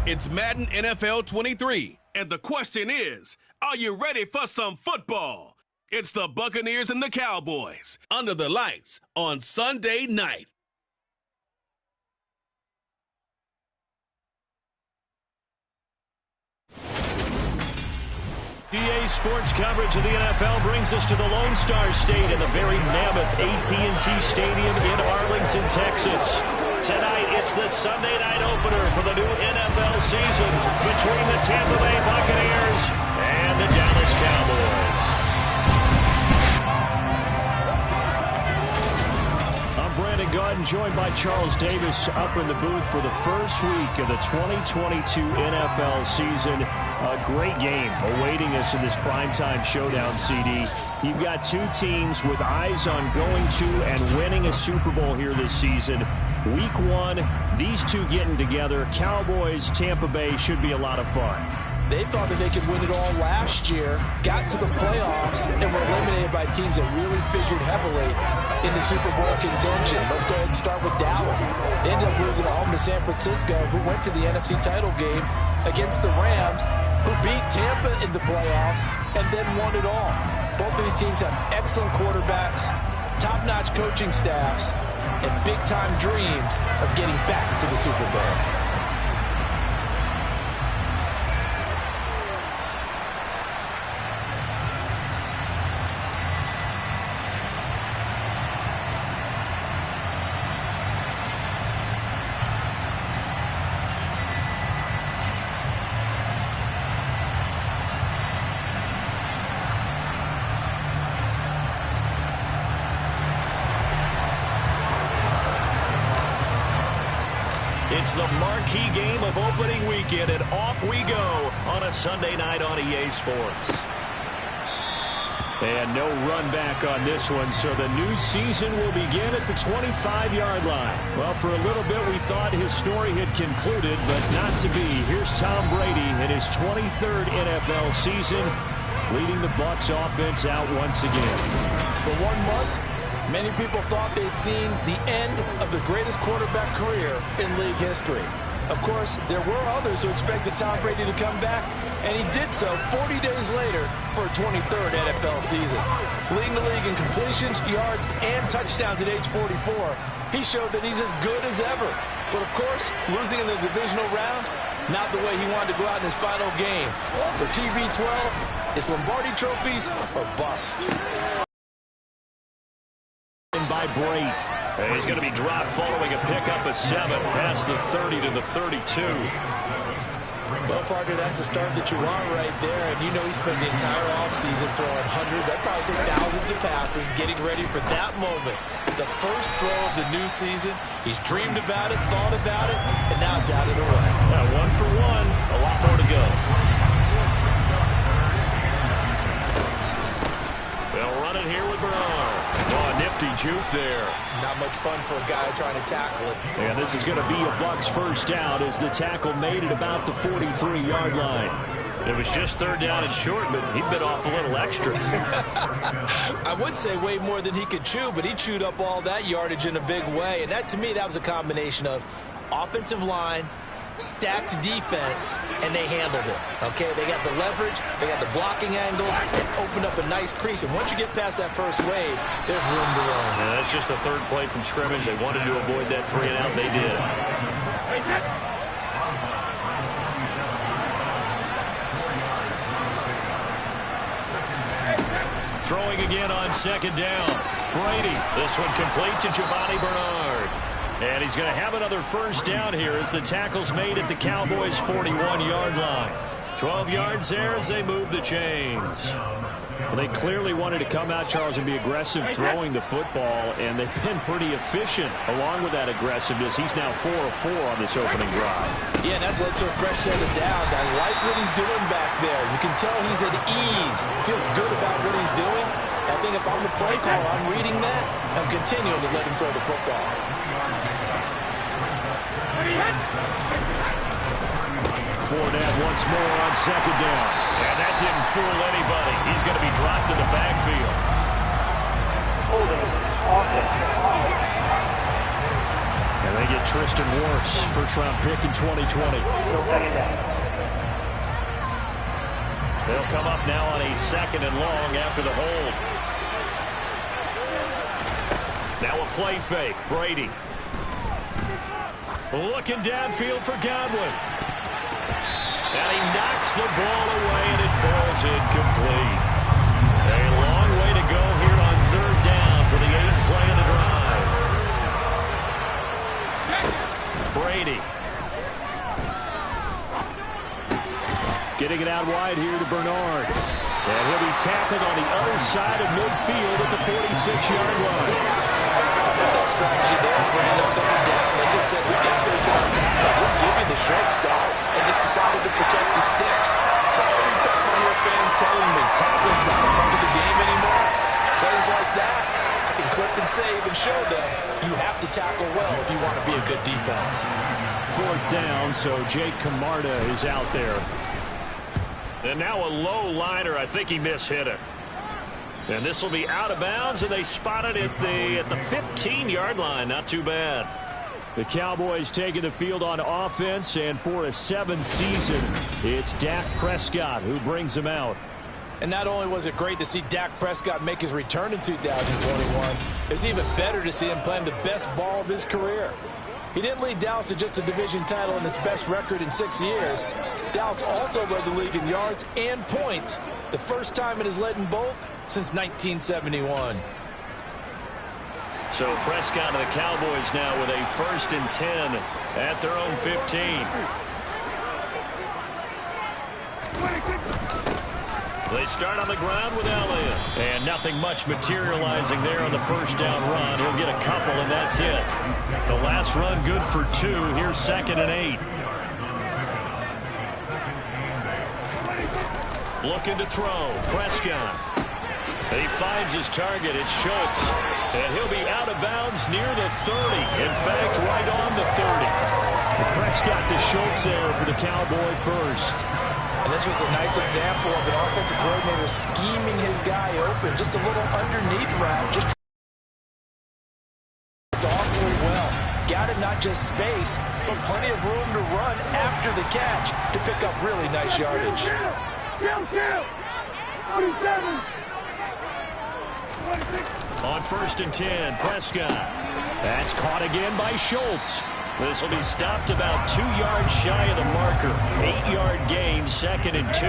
It's Madden NFL 23, and the question is, are you ready for some football? It's the Buccaneers and the Cowboys under the lights on Sunday night. EA Sports coverage of the NFL brings us to the Lone Star State in the very mammoth AT&T Stadium in Arlington, Texas. Tonight, it's the Sunday night opener for the new NFL season between the Tampa Bay Buccaneers and the Dallas Cowboys. I'm Brandon Gordon, joined by Charles Davis up in the booth for the first week of the 2022 NFL season. A great game awaiting us in this primetime showdown, CD. You've got two teams with eyes on going to and winning a Super Bowl here this season. Week one, these two getting together. Cowboys, Tampa Bay should be a lot of fun. They thought that they could win it all last year, got to the playoffs, and were eliminated by teams that really figured heavily into Super Bowl contention. Let's go ahead and start with Dallas. They ended up losing at home to San Francisco, who went to the NFC title game against the Rams, who beat Tampa in the playoffs and then won it all. Both these teams have excellent quarterbacks, top-notch coaching staffs, and big-time dreams of getting back to the Super Bowl. It's the marquee game of opening weekend, and off we go on a Sunday night on EA Sports. And no run back on this one, so the new season will begin at the 25-yard line. Well, for a little bit we thought his story had concluded, but not to be. Here's Tom Brady in his 23rd NFL season, leading the Bucs offense out once again. For 1 month, many people thought they'd seen the end of the greatest quarterback career in league history. Of course, there were others who expected Tom Brady to come back, and he did so 40 days later for a 23rd NFL season. Leading the league in completions, yards, and touchdowns at age 44, he showed that he's as good as ever. But of course, losing in the divisional round, not the way he wanted to go out in his final game. For TB12, it's Lombardi trophies or bust. By Brady. He's going to be dropped following a pickup of 7 past the 30 to the 32. Well, partner, that's the start that you want right there. And you know he spent the entire offseason throwing hundreds, I'd probably say thousands of passes, getting ready for that moment. The first throw of the new season. He's dreamed about it, thought about it, and now it's out of the way. Yeah, 1 for 1. A lot more to go. They'll run it here with Bernard. Oh, nifty juke there. Not much fun for a guy trying to tackle it. And this is going to be a Bucs first down as the tackle made it about the 43-yard line. It was just 3rd down and short, but he bit off a little extra. I would say way more than he could chew, but he chewed up all that yardage in a big way. And that, to me, that was a combination of offensive line, stacked defense, and they handled it. Okay, they got the leverage, they got the blocking angles, and opened up a nice crease. And once you get past that first wave, there's room to run. Yeah, that's just the 3rd play from scrimmage. They wanted to avoid that 3-and-out. They did. Throwing again on 2nd down. Brady. This one complete to Giovanni Bernard. And he's going to have another first down here as the tackle's made at the Cowboys' 41-yard line. 12 yards there as they move the chains. Well, they clearly wanted to come out, Charles, and be aggressive throwing the football, and they've been pretty efficient along with that aggressiveness. He's now 4 of 4 on this opening drive. Yeah, that's led to a fresh set of downs. I like what he's doing back there. You can tell he's at ease. Feels good about what he's doing. I think if I'm the play caller, I'm reading that. I'm continuing to let him throw the football. Fournette once more on 2nd down. And that didn't fool anybody. He's going to be dropped in the backfield. And they get Tristan Wirfs, first-round pick in 2020. They'll come up now on a 2nd and long after the hold. Now a play fake. Brady. Looking downfield for Godwin. And he knocks the ball away, and it falls incomplete. A long way to go here on 3rd down for the 8th play of the drive. Brady. Getting it out wide here to Bernard. And he'll be tackled on the other side of midfield at the 46-yard line. That strategy there, Brandon, going down. Like I said, we got to go on tackle. We're giving the short stop and just decided to protect the sticks. So every time I hear fans telling me tackling's not a part of the game anymore, plays like that, I can clip and save and show them you have to tackle well if you want to be a good defense. 4th down, so Jake Camarda is out there. And now a low liner. I think he mishit it. And this will be out of bounds, and they spot it at the 15-yard line. Not too bad. The Cowboys taking the field on offense, and for a 7th season, it's Dak Prescott who brings them out. And not only was it great to see Dak Prescott make his return in 2021, it's even better to see him playing the best ball of his career. He didn't lead Dallas to just a division title and its best record in 6 years. Dallas also led the league in yards and points, the first time it has led in both since 1971. So Prescott and the Cowboys now with a 1st and 10 at their own 15. They start on the ground with Elliott. And nothing much materializing there on the 1st down run. He'll get a couple, and that's it. The last run good for 2. Here's 2nd and 8. Looking to throw. Prescott. He finds his target. It's Schultz. And he'll be out of bounds near the 30. In fact, right on the 30. Prescott to Schultz there for the Cowboy first. And this was a nice example of an offensive coordinator scheming his guy open. Just a little underneath route. Just awfully well. Got him not just space, but plenty of room to run after the catch to pick up really nice yardage. Kill! 47! On 1st and 10, Prescott. That's caught again by Schultz. This will be stopped about 2 yards shy of the marker. 8-yard gain, 2nd and 2.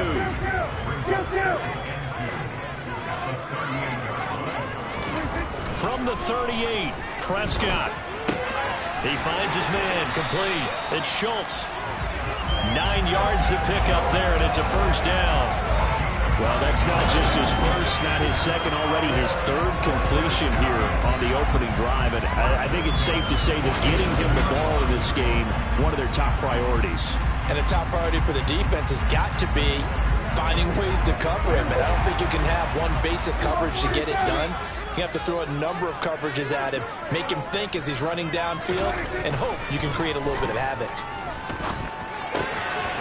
From the 38, Prescott. He finds his man, complete. It's Schultz. 9 yards to pick up there, and it's a 1st down. Well, that's not just his first, not his second, already his 3rd completion here on the opening drive. And I think it's safe to say that getting him the ball in this game, one of their top priorities. And a top priority for the defense has got to be finding ways to cover him. And I don't think you can have one basic coverage to get it done. You have to throw a number of coverages at him, make him think as he's running downfield, and hope you can create a little bit of havoc.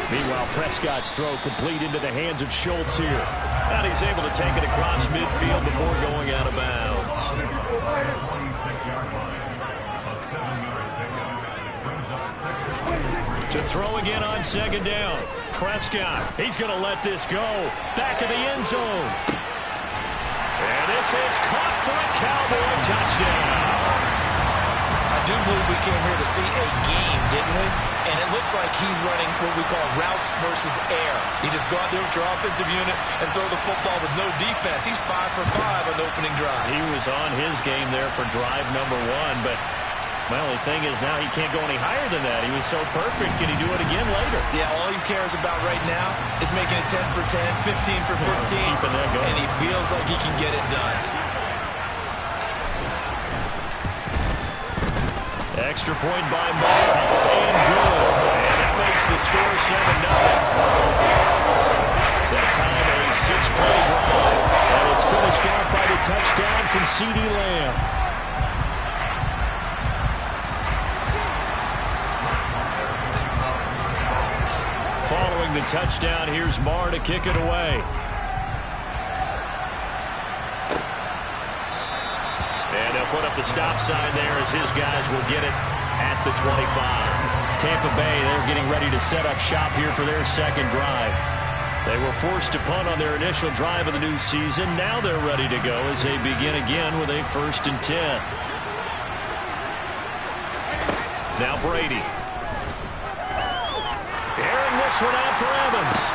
Meanwhile, Prescott's throw complete into the hands of Schultz here. And he's able to take it across midfield before going out of bounds. To throw again on 2nd down. Prescott, he's going to let this go. Back of the end zone. And this is caught for a Cowboy touchdown. I do believe we came here to see a game, didn't we? And it looks like he's running what we call routes versus air. He just go out there with your offensive unit and throw the football with no defense. He's 5 for 5 on the opening drive. He was on his game there for drive number 1, but my only thing is now he can't go any higher than that. He was so perfect. Can he do it again later? Yeah, all he cares about right now is making it 10 for 10, 15 for 15, keeping that going. And he feels like he can get it done. Extra point by Moore, and good. And that makes the score 7-0. That time a 6-play drive. And it's finished out by the touchdown from CeeDee Lamb. Following the touchdown, here's Marr to kick it away. He'll put up the stop sign there as his guys will get it at the 25. Tampa Bay, they're getting ready to set up shop here for their second drive. They were forced to punt on their initial drive of the new season. Now they're ready to go as they begin again with a 1st and 10. Now Brady. Airing this one out for Evans.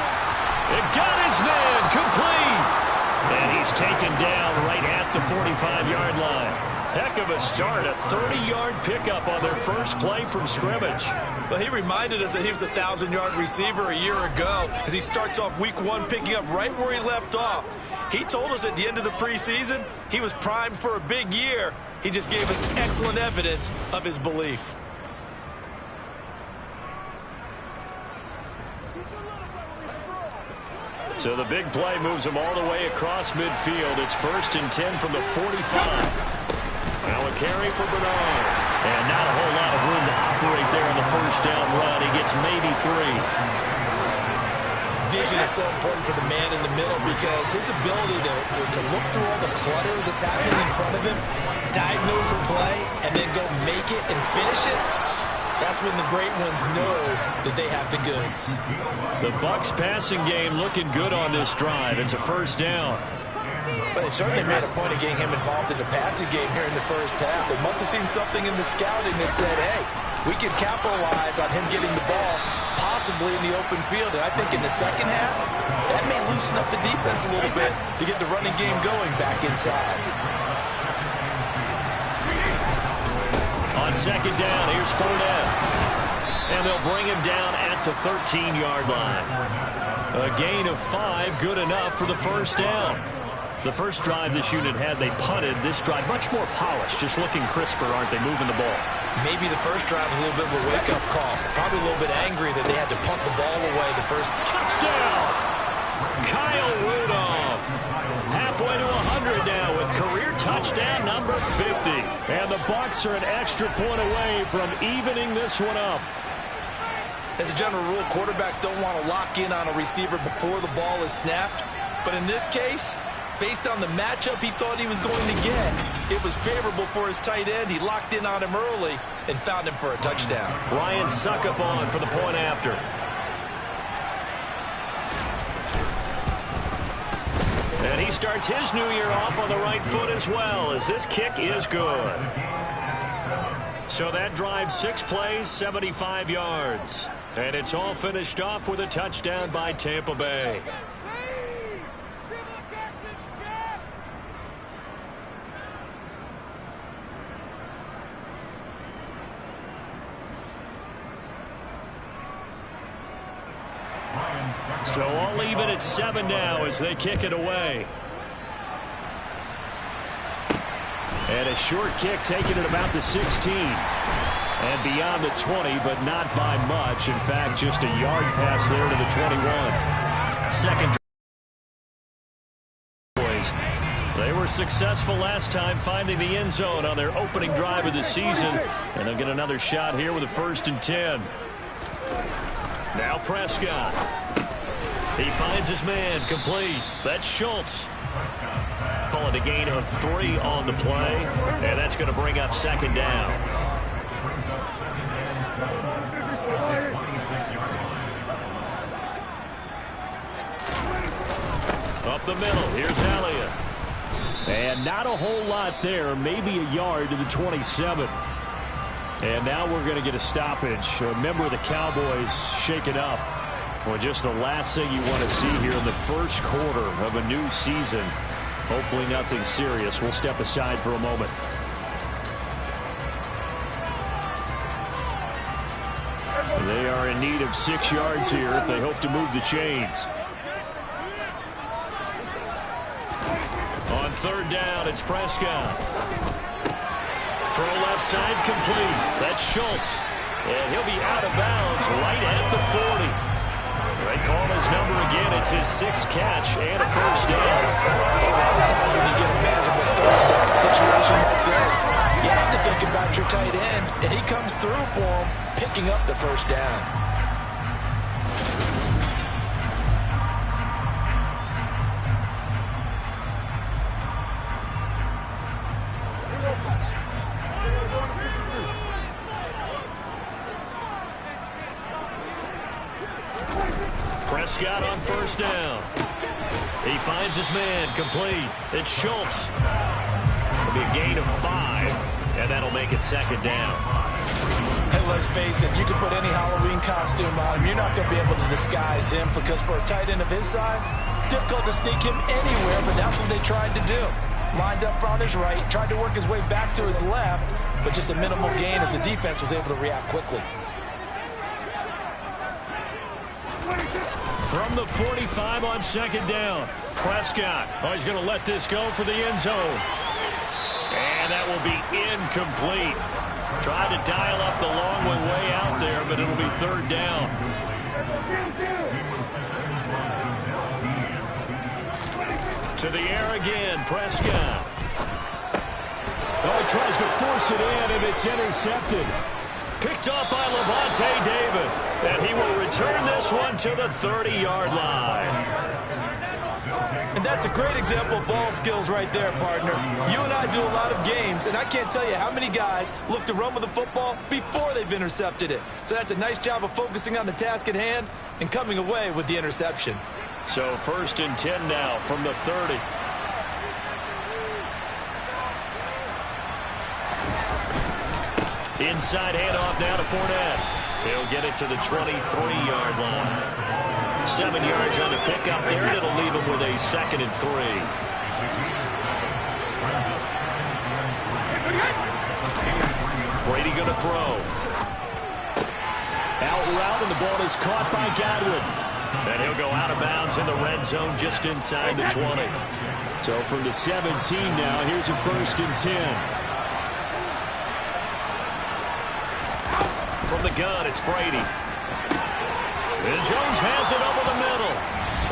It got his man complete. And he's taken down right at the 45-yard line. Heck of a start, a 30-yard pickup on their first play from scrimmage. Well, he reminded us that he was a 1,000-yard receiver a year ago as he starts off week 1 picking up right where he left off. He told us at the end of the preseason he was primed for a big year. He just gave us excellent evidence of his belief. So the big play moves him all the way across midfield. It's 1st and 10 from the 45. Now a carry for Bernard. And not a whole lot of room to operate there on the first down run. He gets maybe 3. Vision is so important for the man in the middle because his ability to look through all the clutter that's happening in front of him, diagnose a play, and then go make it and finish it, that's when the great ones know that they have the goods. The Bucs passing game looking good on this drive. It's a 1st down. But they certainly made a point of getting him involved in the passing game here in the first half. They must have seen something in the scouting that said, hey, we can capitalize on him getting the ball possibly in the open field. And I think in the second half, that may loosen up the defense a little bit to get the running game going back inside. On 2nd down, here's Fournette. And they'll bring him down at the 13-yard line. A gain of 5, good enough for the 1st down. The first drive this unit had, they punted. This drive, much more polished, just looking crisper, aren't they, moving the ball? Maybe the first drive was a little bit of a wake-up call. Probably a little bit angry that they had to punt the ball away the first. Touchdown! Kyle Rudolph. Halfway to 100 now with career touchdown number 50. And the Bucs are an extra point away from evening this one up. As a general rule, quarterbacks don't want to lock in on a receiver before the ball is snapped. But in this case, based on the matchup he thought he was going to get, it was favorable for his tight end. He locked in on him early and found him for a touchdown. Ryan Suckup on for the point after. And he starts his new year off on the right foot as well, as this kick is good. So that drives 6 plays, 75 yards. And it's all finished off with a touchdown by Tampa Bay. So all even at 7 now as they kick it away. And a short kick taken at about the 16. And beyond the 20, but not by much. In fact, just a yard pass there to the 21. Second Cowboys. They were successful last time finding the end zone on their opening drive of the season. And they'll get another shot here with a 1st and 10. Now Prescott. He finds his man complete. That's Schultz. Call it a gain of 3 on the play. And that's going to bring up 2nd down. Up the middle. Here's Elliott. And not a whole lot there. Maybe a yard to the 27. And now we're going to get a stoppage. A member of the Cowboys shaken up. Well, just the last thing you want to see here in the first quarter of a new season. Hopefully nothing serious. We'll step aside for a moment. They are in need of 6 yards here if they hope to move the chains. On 3rd down, it's Prescott. Throw left side complete. That's Schultz. And he'll be out of bounds right at the 40. They call his number again. It's his 6th catch and a 1st down. A lot of times when you get a manageable 3rd down situation like this, you have to think about your tight end, and he comes through for him, picking up the 1st down. first down. He finds his man, complete. It's Schultz. It'll be a gain of 5, and that'll make it second down. Hey, let's face it, you can put any Halloween costume on him. You're not going to be able to disguise him because for a tight end of his size, difficult to sneak him anywhere, but that's what they tried to do. Lined up on his right, tried to work his way back to his left, but just a minimal gain as the defense was able to react quickly. From the 45 on second down, Prescott. Oh, he's going to let this go for the end zone. And that will be incomplete. Tried to dial up the long one way out there, but it'll be third down. To the air again, Prescott. Oh, he tries to force it in, and it's intercepted. Picked up by Levante David. And he will return this one to the 30-yard line. And that's a great example of ball skills right there, partner. You and I do a lot of games, and I can't tell you how many guys look to run with the football before they've intercepted it. So that's a nice job of focusing on the task at hand and coming away with the interception. So 1st and 10 now from the 30. Inside handoff now to Fournette. He'll get it to the 23-yard line. 7 yards on the pickup there, and it'll leave him with a 2nd and 3. Brady going to throw. Out route, and the ball is caught by Godwin. And he'll go out of bounds in the red zone just inside the 20. So from the 17 now, here's a 1st and 10. From the gun, it's Brady. And Jones has it over the middle.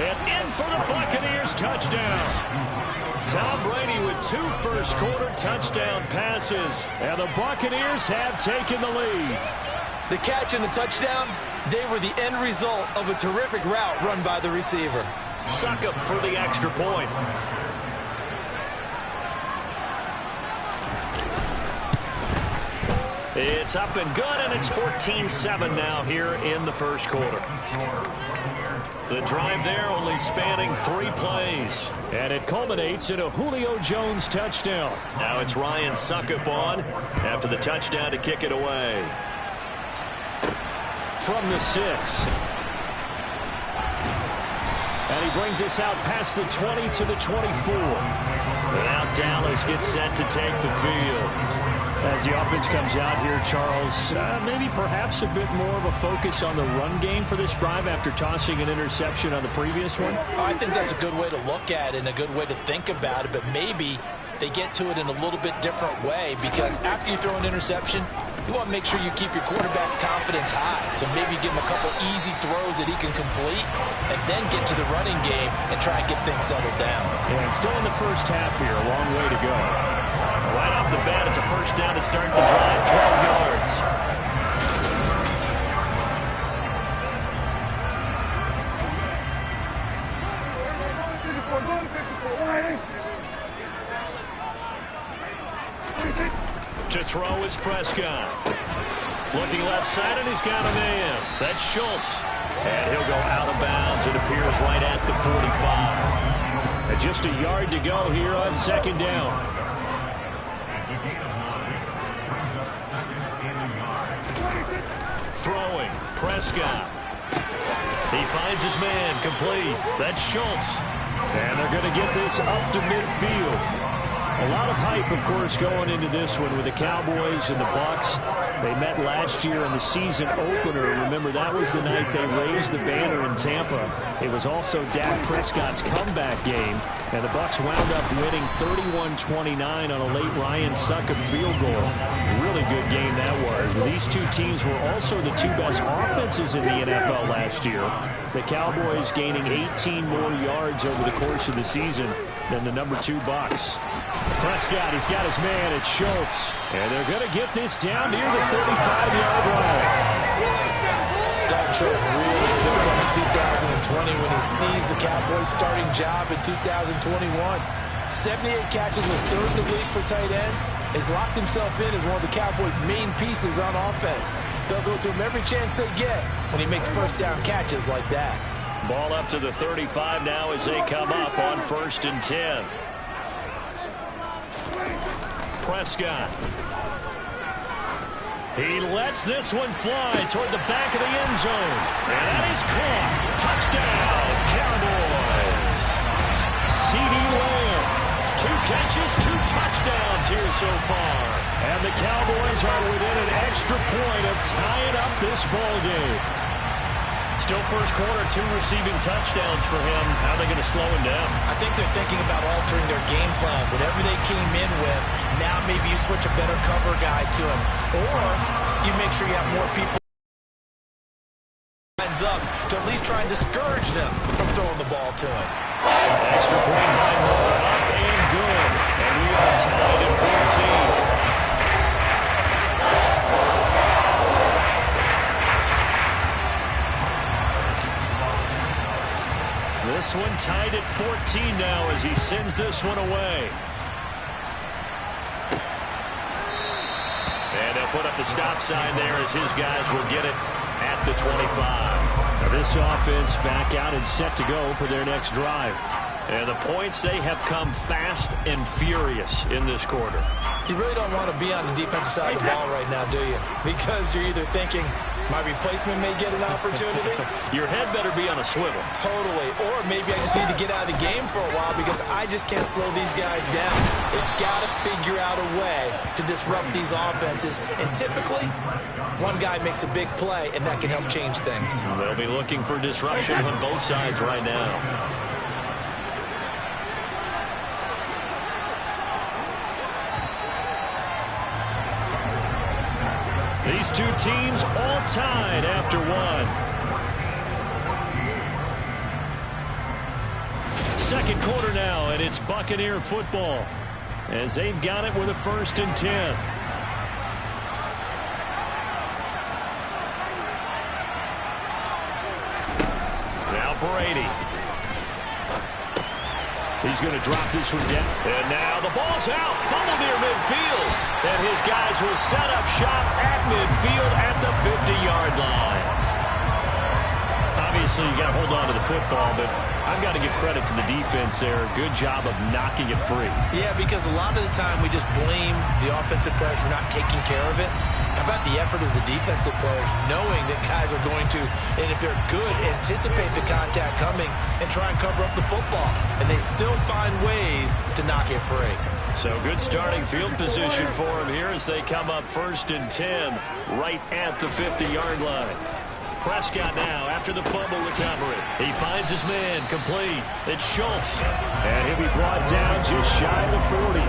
And in for the Buccaneers touchdown. Tom Brady with 2 first-quarter touchdown passes. And the Buccaneers have taken the lead. The catch and the touchdown, they were the end result of a terrific route run by the receiver. Succop for the extra point. It's up and good, and it's 14-7 now here in the first quarter. The drive there only spanning 3 plays. And it culminates in a Julio Jones touchdown. Now it's Ryan Succop on after the touchdown to kick it away. From the 6. And he brings us out past the 20 to the 24. Now Dallas gets set to take the field. As the offense comes out here, Charles, maybe perhaps a bit more of a focus on the run game for this drive after tossing an interception on the previous one? I think that's a good way to look at it and a good way to think about it, but maybe they get to it in a little bit different way because after you throw an interception, you want to make sure you keep your quarterback's confidence high. So maybe give him a couple easy throws that he can complete and then get to the running game and try and get things settled down. Yeah, and still in the first half here, a long way to go. Right off the bat, it's a first down to start the drive, 12 yards. To throw is Prescott. Looking left side, and he's got a man. That's Schultz. And he'll go out of bounds. It appears right at the 45. And just a yard to go here on second down. Throwing, Prescott. He finds his man, complete. That's Schultz. And they're going to get this up to midfield. A lot of hype, of course, going into this one with the Cowboys and the Bucs. They met last year in the season opener. Remember, that was the night they raised the banner in Tampa. It was also Dak Prescott's comeback game, and the Bucs wound up winning 31-29 on a late Ryan Succop field goal. Really good game that was. These two teams were also the 2 best offenses in the NFL last year. The Cowboys gaining 18 more yards over the course of the season than the number 2 Bucs. Prescott, he's got his man, it's Schultz. And they're going to get this down near the 35-yard line. Don Schultz really built on 2020 when he seized the Cowboys' starting job in 2021. 78 catches with 3rd in the league for tight ends. He's locked himself in as one of the Cowboys' main pieces on offense. They'll go to him every chance they get when he makes first down catches like that. Ball up to the 35 now as they come up on 1st and 10. Prescott. He lets this one fly toward the back of the end zone. And that is caught. Touchdown, Cowboys. CeeDee Lamb. 2 catches, 2 touchdowns here so far. And the Cowboys are within an extra point of tying up this ball game. Still first quarter, 2 receiving touchdowns for him. How are they going to slow him down? I think they're thinking about altering their game plan. Whatever they came in with, now maybe you switch a better cover guy to him. Or you make sure you have more people lines up to at least try and discourage them from throwing the ball to him. Extra point by Moore, up and good. And we are tied at 14. This one tied at 14 now as he sends this one away. And they'll put up the stop sign there as his guys will get it at the 25. Now this offense back out and set to go for their next drive. And the points, they have come fast and furious in this quarter. You really don't want to be on the defensive side of the ball right now, do you? Because you're either thinking, my replacement may get an opportunity. Your head better be on a swivel. Totally. Or maybe I just need to get out of the game for a while because I just can't slow these guys down. They've got to figure out a way to disrupt these offenses. And typically, one guy makes a big play, and that can help change things. They'll be looking for disruption on both sides right now. These two teams all tied after one. Second quarter now, and it's Buccaneer football as they've got it with a 1st and 10. Now Brady. He's going to drop this one down. And now the ball's out. Fumble near midfield. And his guys will set up shop at midfield at the 50-yard line. Obviously, you got to hold on to the football, but I've got to give credit to the defense there. Good job of knocking it free. Yeah, because a lot of the time we just blame the offensive players for not taking care of it. How about the effort of the defensive players knowing that guys are going to, and if they're good, anticipate the contact coming and try and cover up the football. And they still find ways to knock it free. So good starting field position for them here as they come up 1st and 10 right at the 50-yard line. Prescott now after the fumble recovery. He finds his man complete. It's Schultz. And he'll be brought down just shy of the 40.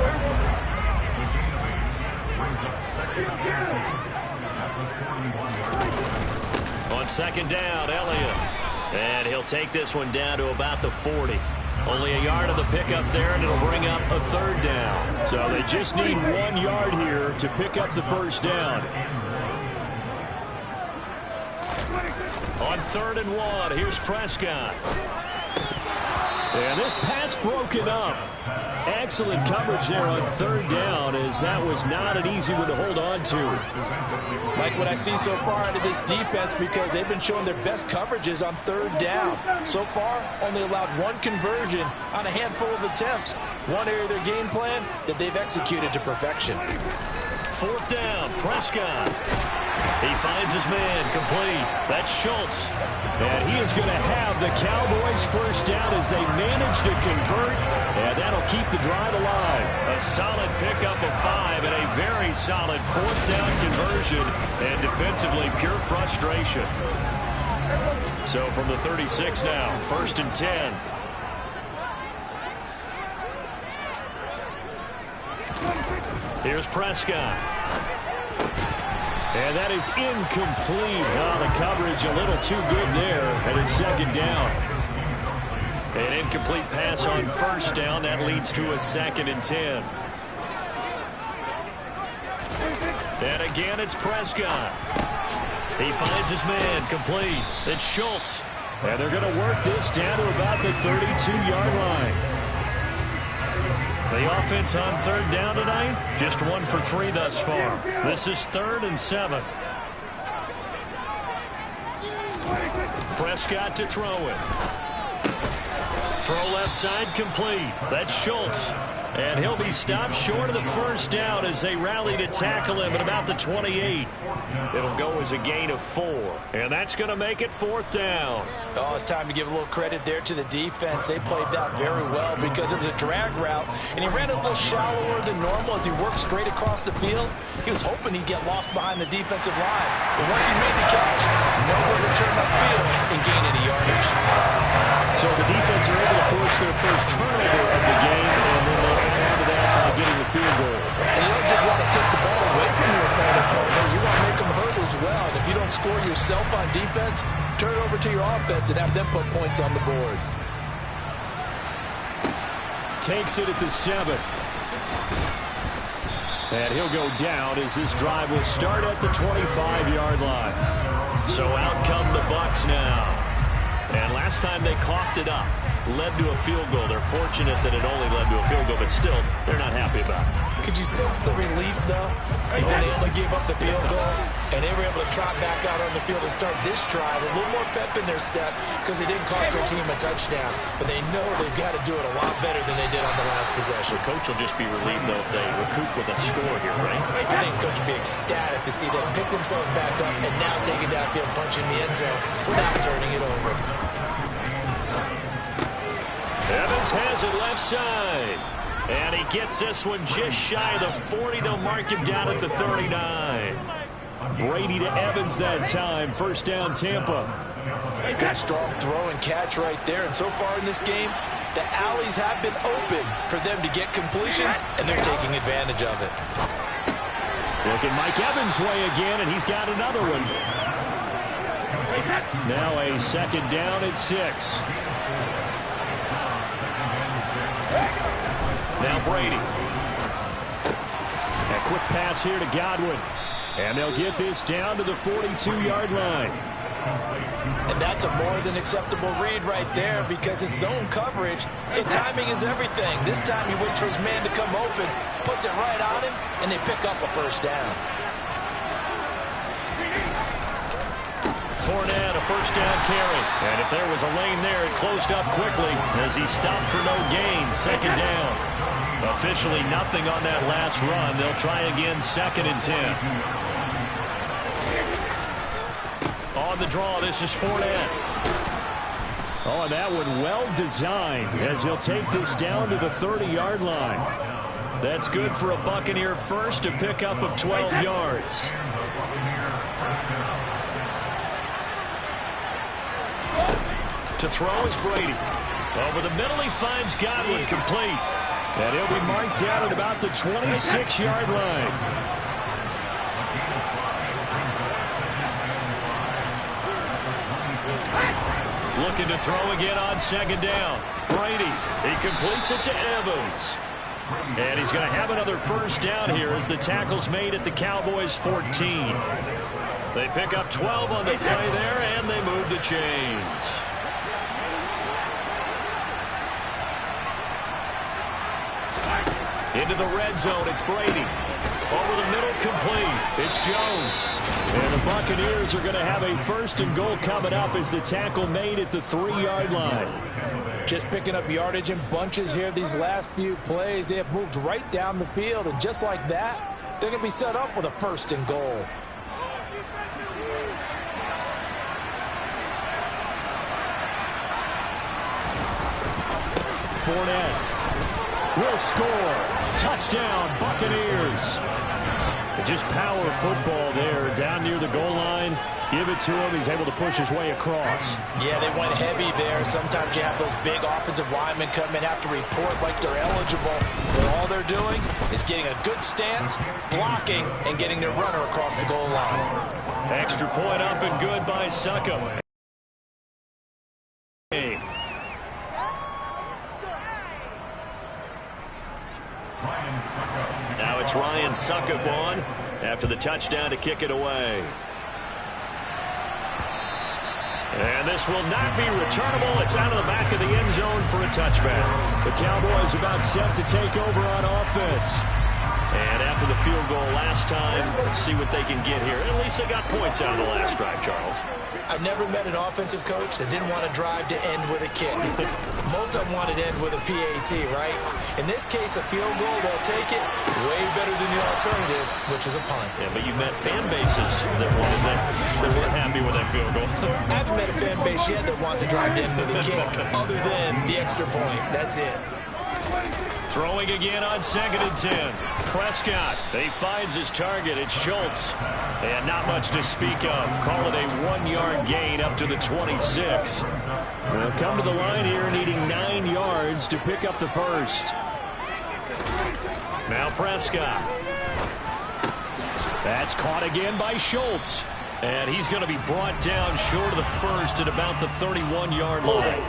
On 2nd down, Elliott. And he'll take this one down to about the 40. Only a yard of the pickup there, and it'll bring up a 3rd down. So they just need 1 yard here to pick up the 1st down. On 3rd and 1, here's Prescott. And this pass broken up. Excellent coverage there on 3rd down, as that was not an easy one to hold on to. Like what I see so far out of this defense, because they've been showing their best coverages on 3rd down. So far, only allowed 1 conversion on a handful of attempts. One area of their game plan that they've executed to perfection. 4th down, Prescott. He finds his man complete. That's Schultz. And he is going to have the Cowboys 1st down as they manage to convert. And that'll keep the drive alive. A solid pickup of 5 and a very solid 4th down conversion. And defensively, pure frustration. So from the 36 now, 1st and 10. Here's Prescott. And that is incomplete. Oh, the coverage a little too good there. And it's 2nd down. An incomplete pass on 1st down. That leads to a 2nd and 10. And again, it's Prescott. He finds his man complete. It's Schultz. And they're going to work this down to about the 32-yard line. The offense on 3rd down tonight, just 1 for 3 thus far. This is 3rd and 7. Prescott to throw it. Throw left side complete. That's Schultz. And he'll be stopped short of the first down as they rally to tackle him at about the 28. It'll go as a gain of 4. And that's going to make it 4th down. Oh, it's time to give a little credit there to the defense. They played that very well because it was a drag route, and he ran a little shallower than normal as he worked straight across the field. He was hoping he'd get lost behind the defensive line. But once he made the catch, nowhere to turn upfield and gain any yardage. So the defense are able to force their first turnover of the game, and then they add on to that by getting the field goal. And you don't just want to take the ball away from your opponent, partner. You want to make them hurt as well. And if you don't score yourself on defense, turn it over to your offense and have them put points on the board. Takes it at the 7. And he'll go down as this drive will start at the 25-yard line. So out come the Bucs now. And last time they coughed it up, led to a field goal. They're fortunate that it only led to a field goal, but still, they're not happy about it. Could you sense the relief, though, when they only gave up the field goal, and they were able to trot back out on the field and start this drive, a little more pep in their step because they didn't cost their team a touchdown, but they know they've got to do it a lot better than they did on the last possession. The coach will just be relieved, though, if they recoup with a score here, right? I think coach will be ecstatic to see them pick themselves back up and now take it downfield, punching the end zone without turning it over. Evans has it left side. And he gets this one just shy of the 40. They'll mark him down at the 39. Brady to Evans that time. First down, Tampa. Good strong throw and catch right there. And so far in this game, the alleys have been open for them to get completions, and they're taking advantage of it. Looking Mike Evans' way again, and he's got another one. Now a second down at 6. Now Brady. A quick pass here to Godwin. And they'll get this down to the 42-yard line. And that's a more than acceptable read right there because it's zone coverage, so timing is everything. This time he waits for his man to come open, puts it right on him, and they pick up a first down. Fournette, a first down carry. And if there was a lane there, it closed up quickly as he stopped for no gain. Second down. Officially nothing on that last run. They'll try again, 2nd and 10. On the draw, this is Fournette. Oh, and that one well designed as he'll take this down to the 30-yard line. That's good for a Buccaneer first, a pickup of 12 yards. To throw is Brady. Over the middle, he finds Godwin, complete. And he'll be marked down at about the 26-yard line. Looking to throw again on 2nd down. Brady, he completes it to Evans. And he's going to have another first down here as the tackle's made at the Cowboys 14. They pick up 12 on the play there, and they move the chains. Into the red zone, it's Brady. Over the middle, complete. It's Jones. And the Buccaneers are going to have a 1st and goal coming up as the tackle made at the 3-yard line. Just picking up yardage in bunches here these last few plays. They have moved right down the field, and just like that, they're going to be set up with a 1st and goal. Fournette will score. Touchdown, Buccaneers. Just power football there down near the goal line. Give it to him. He's able to push his way across. Yeah, they went heavy there. Sometimes you have those big offensive linemen come in, have to report like they're eligible. But all they're doing is getting a good stance, blocking, and getting their runner across the goal line. Extra point up and good by Succop. Now it's Ryan Succop on after the touchdown to kick it away. And this will not be returnable. It's out of the back of the end zone for a touchback. The Cowboys about set to take over on offense. And after the field goal last time, let's see what they can get here. At least they got points out of the last drive, Charles. I never met an offensive coach that didn't want to drive to end with a kick. Most of them wanted to end with a PAT, right? In this case, a field goal, they'll take it way better than the alternative, which is a punt. Yeah, but you've met fan bases that wanted that, that weren't happy with that field goal. I haven't met a fan base yet that wants to drive to end with a kick, other than the extra point. That's it. Throwing again on 2nd and 10. Prescott, he finds his target. It's Schultz. And not much to speak of. Call it a 1-yard gain up to the 26. They'll come to the line here needing 9 yards to pick up the first. Now Prescott. That's caught again by Schultz. And he's going to be brought down short of the first at about the 31-yard line.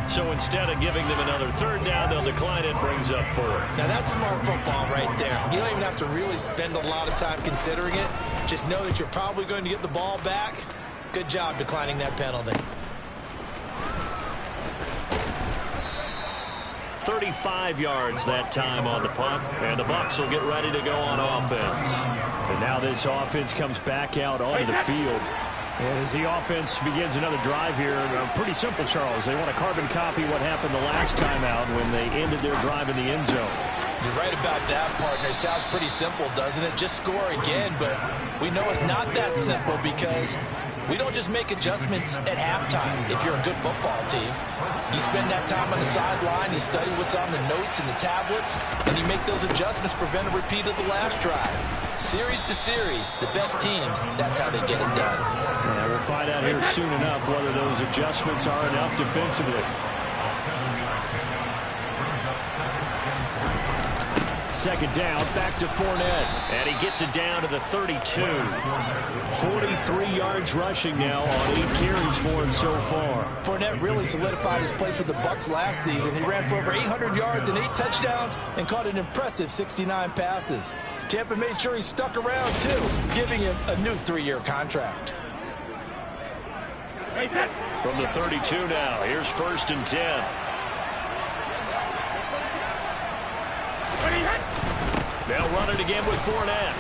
So instead of giving them another 3rd down, they'll decline it, brings up 4. Now that's smart football right there. You don't even have to really spend a lot of time considering it. Just know that you're probably going to get the ball back. Good job declining that penalty. 35 yards that time on the punt, and the Bucs will get ready to go on offense. And now this offense comes back out onto the field. And as the offense begins another drive here, pretty simple, Charles. They want to carbon copy what happened the last time out when they ended their drive in the end zone. You're right about that, partner. Sounds pretty simple, doesn't it? Just score again, but we know it's not that simple because we don't just make adjustments at halftime if you're a good football team. You spend that time on the sideline, you study what's on the notes and the tablets, and you make those adjustments, prevent a repeat of the last drive. Series to series, the best teams, that's how they get it done. Yeah, we'll find out here soon enough whether those adjustments are enough defensively. Second down, back to Fournette. And he gets it down to the 32. 43 yards rushing now on 8 carries for him so far. Fournette really solidified his place with the Bucs last season. He ran for over 800 yards and 8 touchdowns and caught an impressive 69 passes. Tampa made sure he stuck around, too, giving him a new 3-year contract. From the 32 now, here's 1st and 10. They'll run it again with Fournette.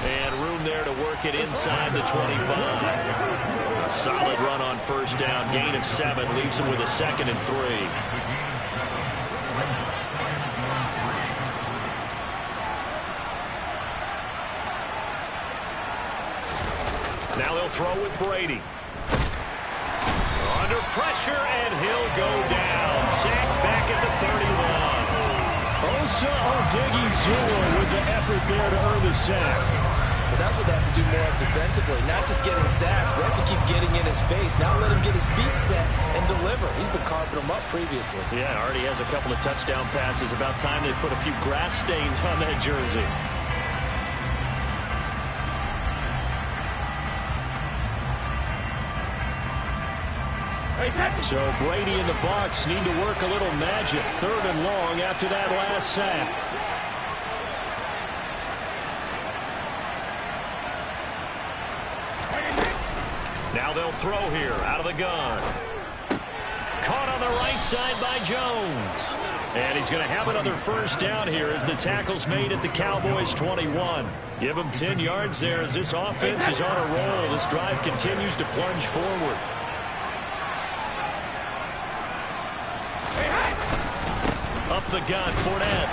And room there to work it inside the 25. Solid run on 1st down. Gain of 7 leaves him with a 2nd and 3. Now they'll throw with Brady. Under pressure, and he'll go down. Sacked back at the 31. Osa Odighizuwa with the effort there to earn the sack. Well, that's what they have to do more of defensively. Not just getting sacks, but have to keep getting in his face. Now let him get his feet set and deliver. He's been carving them up previously. Yeah, already has a couple of touchdown passes. About time they put a few grass stains on that jersey. So Brady and the Bucs need to work a little magic. 3rd and long after that last sack. Now they'll throw here out of the gun. Caught on the right side by Jones. And he's going to have another 1st down here as the tackle's made at the Cowboys 21. Give him 10 yards there as this offense is on a roll. This drive continues to plunge forward. Up the gun, Fournette.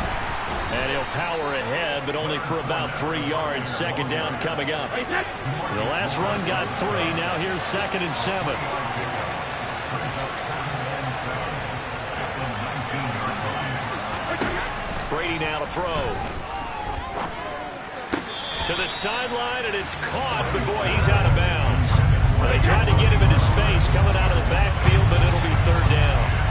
And he'll power ahead, but only for about 3 yards. 2nd down coming up. The last run got 3. Now here's 2nd and 7. Brady now to throw. To the sideline, and it's caught, but boy, he's out of bounds. They tried to get him into space coming out of the backfield, but it'll be 3rd down.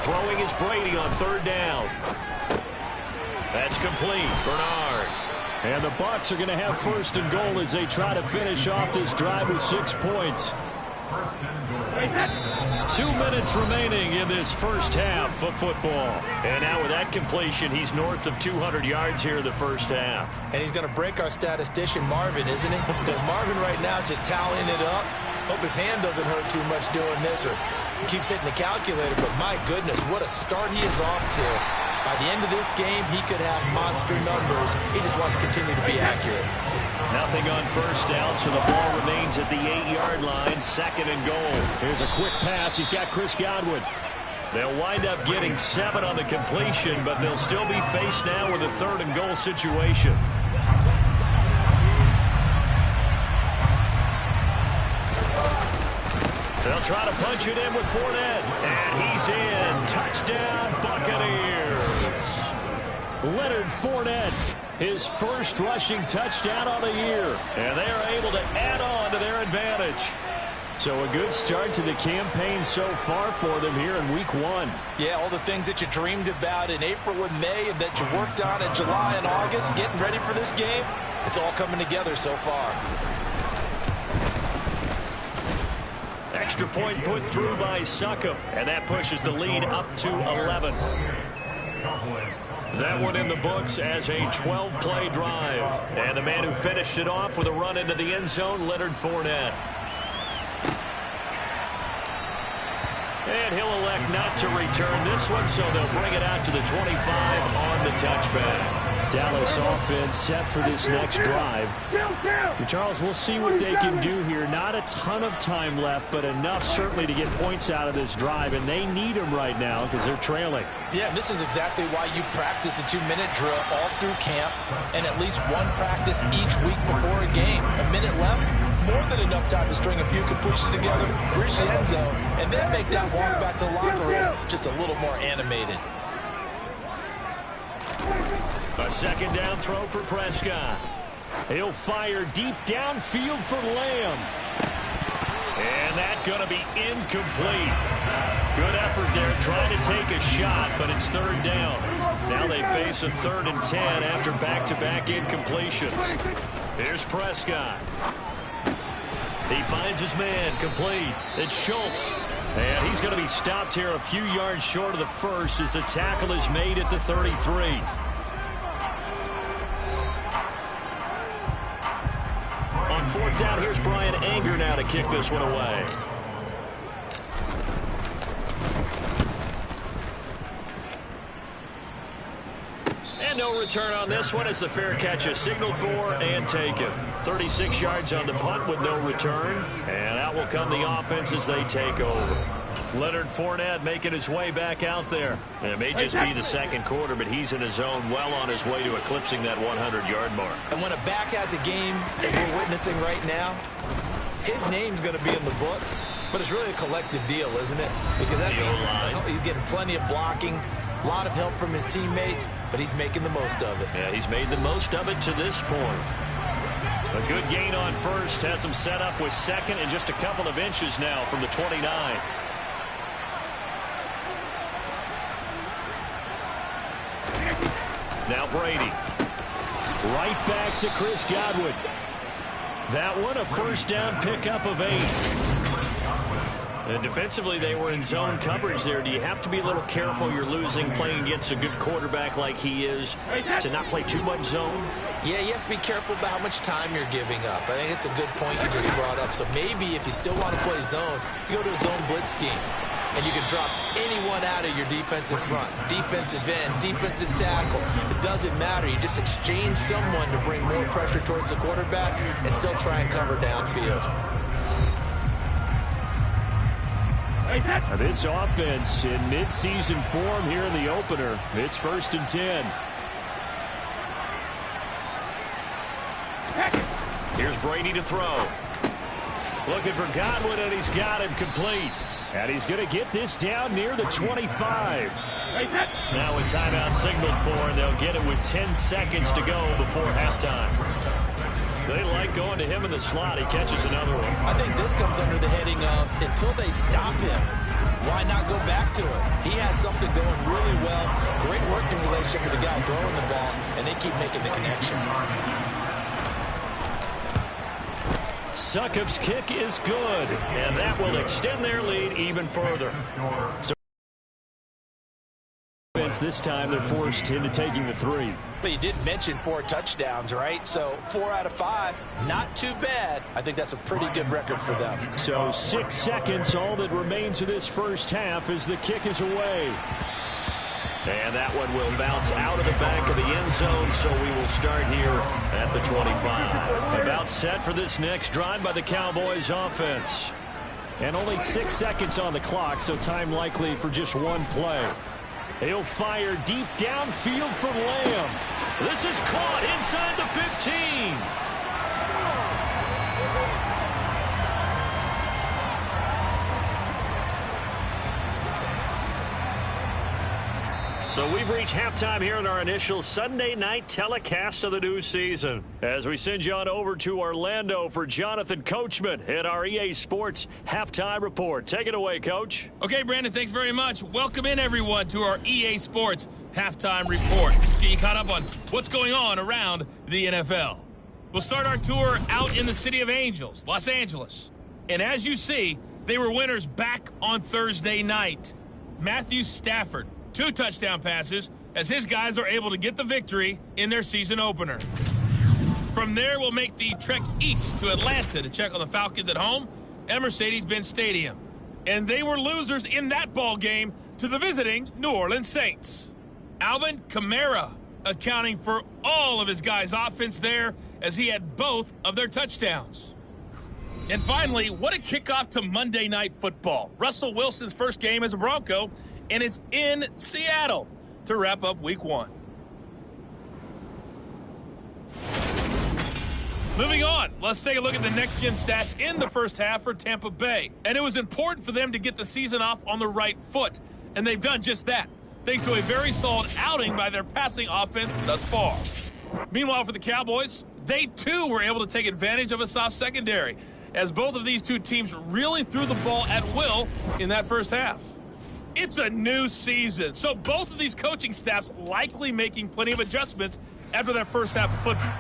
Throwing is Brady on 3rd down. That's complete. Bernard. And the Bucs are going to have 1st and goal as they try to finish off this drive with 6 points. 2 minutes remaining in this 1st half of football. And now with that completion, he's north of 200 yards here in the 1st half. And he's going to break our statistician, Marvin, isn't he? Marvin right now is just tallying it up. Hope his hand doesn't hurt too much doing this, or keeps hitting the calculator, but my goodness, what a start he is off to. By the end of this game, he could have monster numbers. He just wants to continue to be accurate. Nothing on first down, so the ball remains at the 8-yard line, 2nd and goal. Here's a quick pass. He's got Chris Godwin. They'll wind up getting 7 on the completion, but they'll still be faced now with a 3rd and goal situation. They'll try to punch it in with Fournette. And he's in. Touchdown, Buccaneers. Leonard Fournette, his first rushing touchdown on the year. And they are able to add on to their advantage. So a good start to the campaign so far for them here in week 1. Yeah, all the things that you dreamed about in April and May and that you worked on in July and August, getting ready for this game, it's all coming together so far. Extra point put through by Succop, and that pushes the lead up to 11. That one in the books as a 12-play drive. And the man who finished it off with a run into the end zone, Leonard Fournette. And he'll elect not to return this one, so they'll bring it out to the 25 on the touchback. Dallas offense set for this next drive. And Charles, we'll see what they can do here. Not a ton of time left, but enough certainly to get points out of this drive, and they need them right now because they're trailing. Yeah, this is exactly why you practice a 2-minute drill all through camp and at least one practice each week before a game. A minute left, more than enough time to string a few completions together, reach the end zone, and then make that walk back to the locker room just a little more animated. A 2nd down throw for Prescott. He'll fire deep downfield for Lamb. And that's going to be incomplete. Good effort there trying to take a shot, but it's 3rd down. Now they face a 3rd and 10 after back-to-back incompletions. Here's Prescott. He finds his man, complete. It's Schultz. And he's going to be stopped here a few yards short of the first as the tackle is made at the 33. On 4th down, here's Brian Anger now to kick this one away. And no return on this one as the fair catch is signaled for and taken. 36 yards on the punt with no return. And out will come the offense as they take over. Leonard Fournette making his way back out there. And it may just be the 2nd quarter, but he's in his zone, well on his way to eclipsing that 100-yard mark. And when a back has a game that we're witnessing right now, his name's going to be in the books, but it's really a collective deal, isn't it? Because that means he's getting plenty of blocking, a lot of help from his teammates, but he's making the most of it. Yeah, he's made the most of it to this point. A good gain on first, has him set up with 2nd and just a couple of inches now from the 29. Now Brady. Right back to Chris Godwin. That one a 1st down pickup of 8. And defensively, they were in zone coverage there. Do you have to be a little careful? You're losing playing against a good quarterback like he is to not play too much zone? Yeah, you have to be careful about how much time you're giving up. I think it's a good point you just brought up. So maybe if you still want to play zone, you go to a zone blitz scheme. And you can drop anyone out of your defensive front. Defensive end, defensive tackle. It doesn't matter. You just exchange someone to bring more pressure towards the quarterback and still try and cover downfield. Now this offense in midseason form here in the opener. It's 1st and 10. Here's Brady to throw. Looking for Godwin, and he's got him complete. And he's going to get this down near the 25. Now a timeout signaled for, and they'll get it with 10 seconds to go before halftime. They like going to him in the slot. He catches another one. I think this comes under the heading of until they stop him, why not go back to it? He has something going really well. Great working relationship with the guy throwing the ball, and they keep making the connection. Succop's kick is good, and that will extend their lead even further. So chance this time they're forced into taking the 3. But you did mention 4 touchdowns, right? So 4 out of 5, not too bad. I think that's a pretty good record for them. So 6 seconds, all that remains of this first half as the kick is away. And that one will bounce out of the back of the end zone, so we will start here at the 25. About set for this next drive by the Cowboys offense. And only 6 seconds on the clock, so time likely for just one play. He'll fire deep downfield for Lamb. This is caught inside the 15. So we've reached halftime here in our initial Sunday night telecast of the new season. As we send you on over to Orlando for Jonathan Coachman at our EA Sports Halftime Report. Take it away, Coach. Okay, Brandon, thanks very much. Welcome in, everyone, to our EA Sports Halftime Report. Let's get you caught up on what's going on around the NFL. We'll start our tour out in the City of Angels, Los Angeles. And as you see, they were winners back on Thursday night. Matthew Stafford, 2 touchdown passes as his guys are able to get the victory in their season opener. From there, we'll make the trek east to Atlanta to check on the Falcons at home at Mercedes-Benz Stadium. And they were losers in that ball game to the visiting New Orleans Saints. Alvin Kamara accounting for all of his guys' offense there as he had both of their touchdowns. And finally, what a kickoff to Monday Night Football. Russell Wilson's first game as a Bronco, and it's in Seattle to wrap up Week 1. Moving on, let's take a look at the next-gen stats in the first half for Tampa Bay. And it was important for them to get the season off on the right foot, and they've done just that, thanks to a very solid outing by their passing offense thus far. Meanwhile, for the Cowboys, they too were able to take advantage of a soft secondary, as both of these two teams really threw the ball at will in that first half. It's a new season, so both of these coaching staffs likely making plenty of adjustments after that first half of football.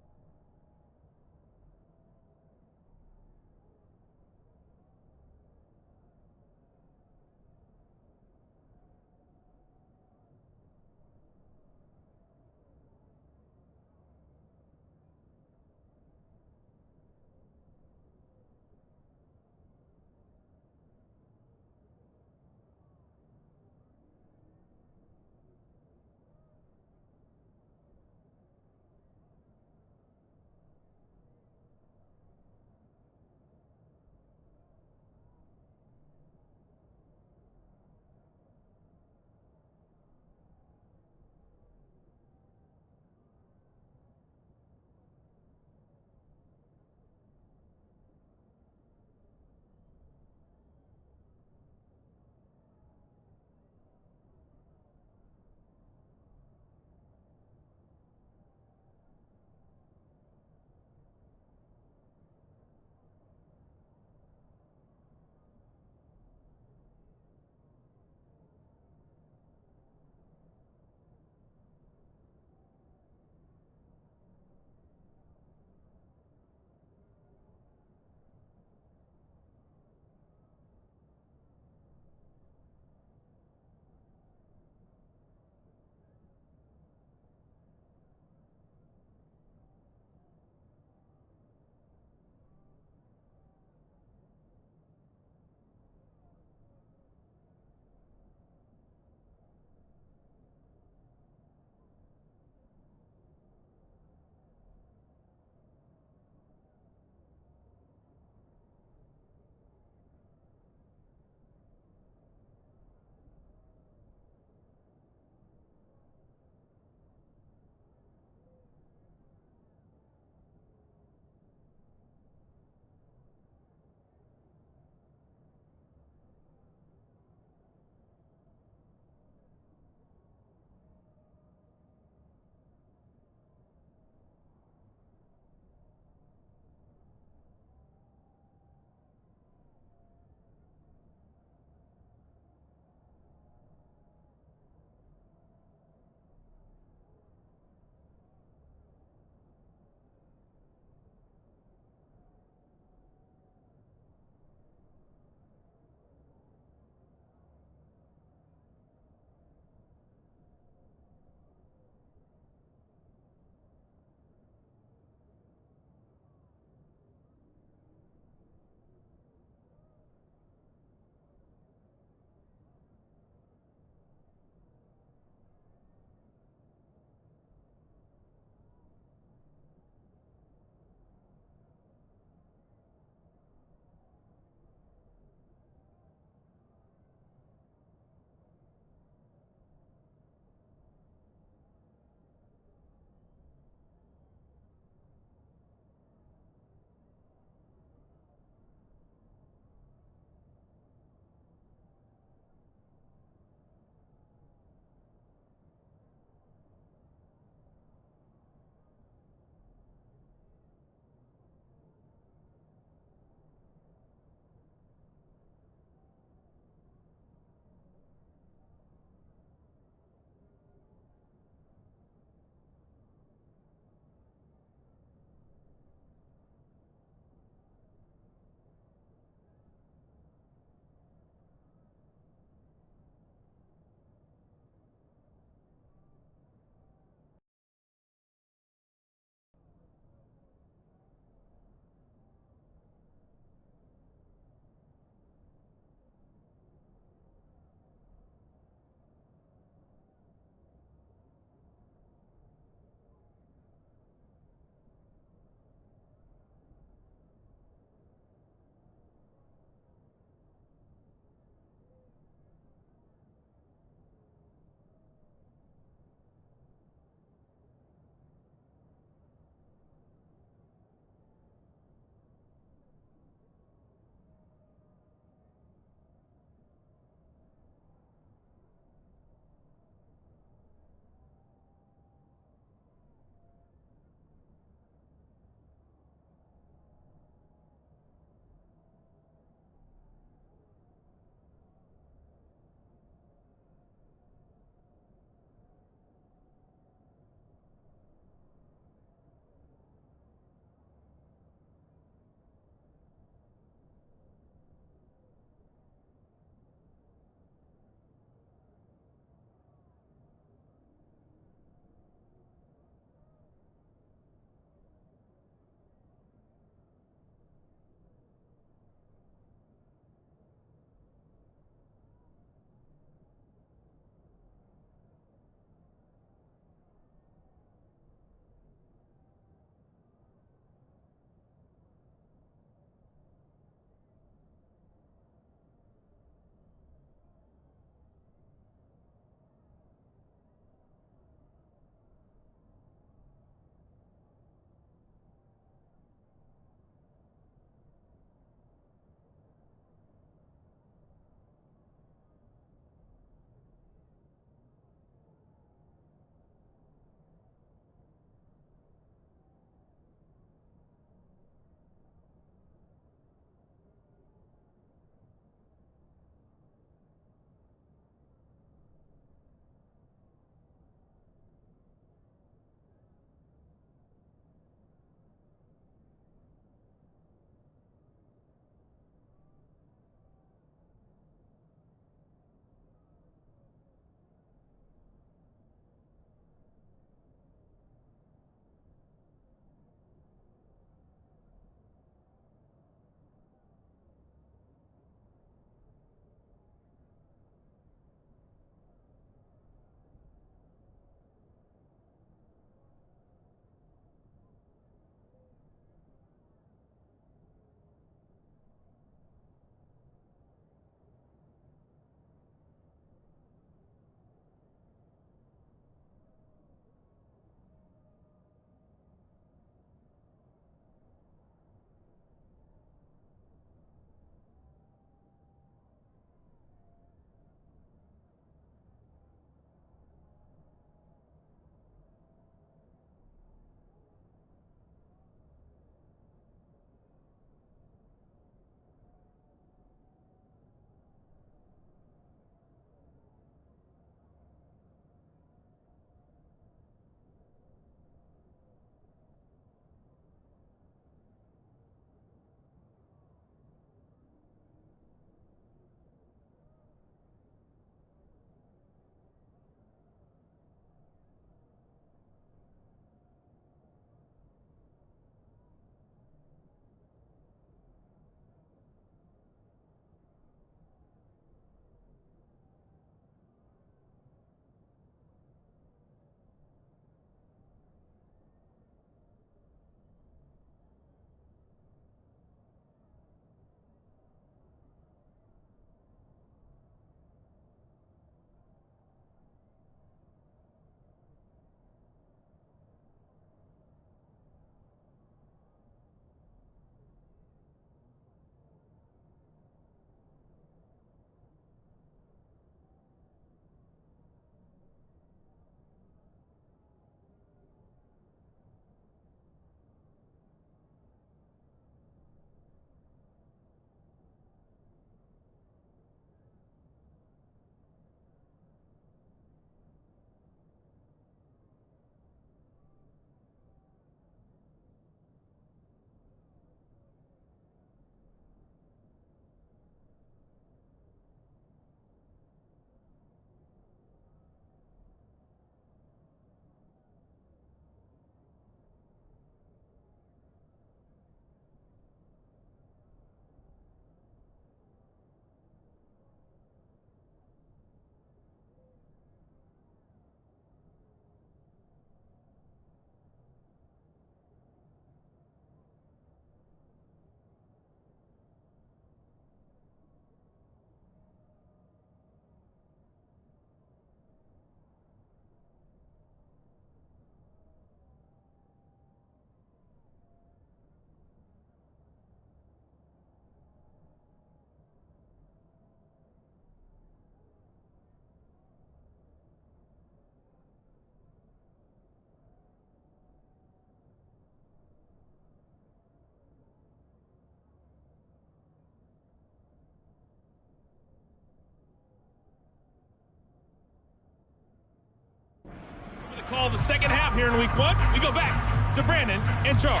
call the second half here in Week 1. We go back to Brandon in charge.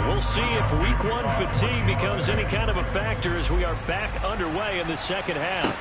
We'll see if Week 1 fatigue becomes any kind of a factor as we are back underway in the second half.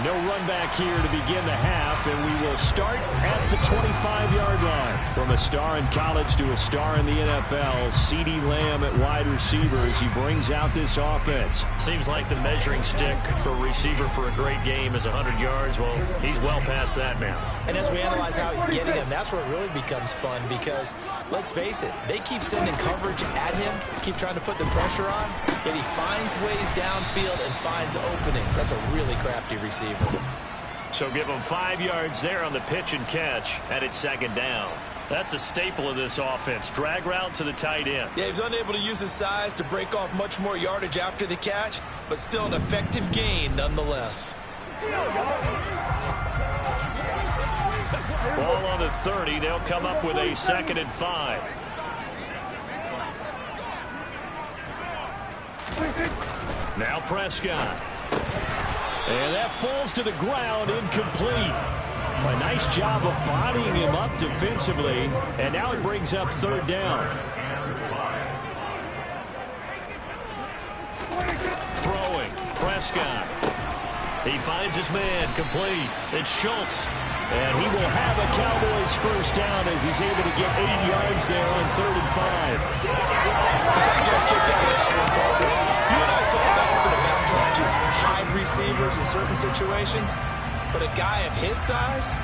No run back here to begin the half, and we will start at the 25-yard line. From a star in college to a star in the NFL, CeeDee Lamb at wide receiver as he brings out this offense. Seems like the measuring stick for a receiver for a great game is 100 yards. Well, he's well past that now. And as we analyze how he's getting them, that's where it really becomes fun because, let's face it, they keep sending coverage at him, keep trying to put the pressure on, yet he finds ways downfield and finds openings. That's a really crafty receiver. So give him 5 yards there on the pitch and catch, and it's second down. That's a staple of this offense. Drag route to the tight end. Yeah, he was unable to use his size to break off much more yardage after the catch, but still an effective gain nonetheless. Ball on the 30. They'll come up with a 2nd and 5. Now Prescott. And that falls to the ground, incomplete. A nice job of bodying him up defensively, and now it brings up 3rd down. Throwing, Prescott. He finds his man, complete. It's Schultz. And he will have a Cowboys 1st down as he's able to get 8 yards there on 3rd and 5. You and I talked often about trying to hide receivers in certain situations, but a guy of his size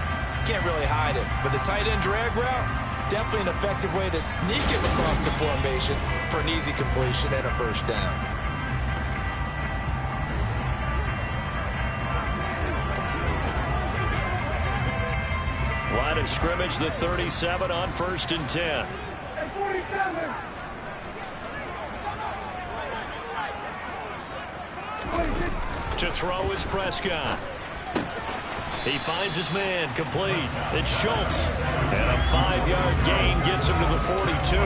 can't really hide him. But the tight end drag route, definitely an effective way to sneak him across the formation for an easy completion and a 1st down. Line of scrimmage, the 37 on 1st and 10. To throw is Prescott. He finds his man, complete. It's Schultz. And a 5-yard gain gets him to the 42.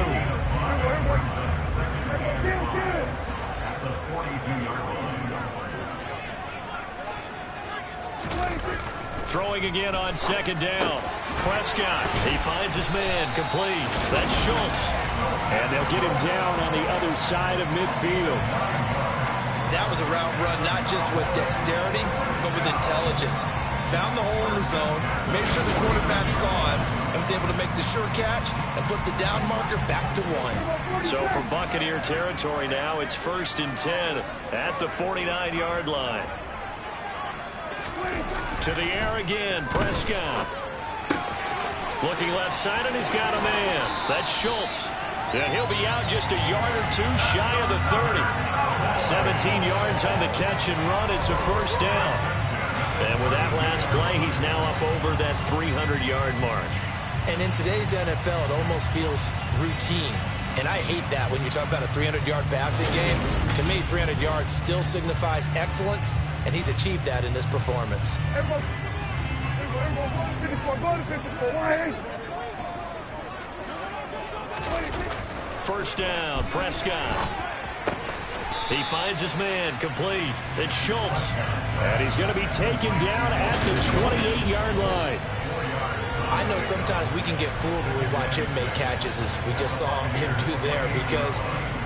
Throwing again on 2nd down. Prescott, he finds his man, complete. That's Schultz. And they'll get him down on the other side of midfield. That was a route run not just with dexterity, but with intelligence. Found the hole in the zone, made sure the quarterback saw him, and was able to make the sure catch and flip the down marker back to 1. So from Buccaneer territory now, it's 1st and 10 at the 49-yard line. To the air again, Prescott. Looking left side, and he's got a man. That's Schultz. And he'll be out just a yard or two shy of the 30. 17 yards on the catch and run. It's a 1st down. And with that last play, he's now up over that 300-yard mark. And in today's NFL, it almost feels routine. And I hate that when you talk about a 300-yard passing game. To me, 300 yards still signifies excellence, and he's achieved that in this performance. 1st down, Prescott. He finds his man, complete. It's Schultz. And he's going to be taken down at the 28-yard line. I know sometimes we can get fooled when we watch him make catches, as we just saw him do there, because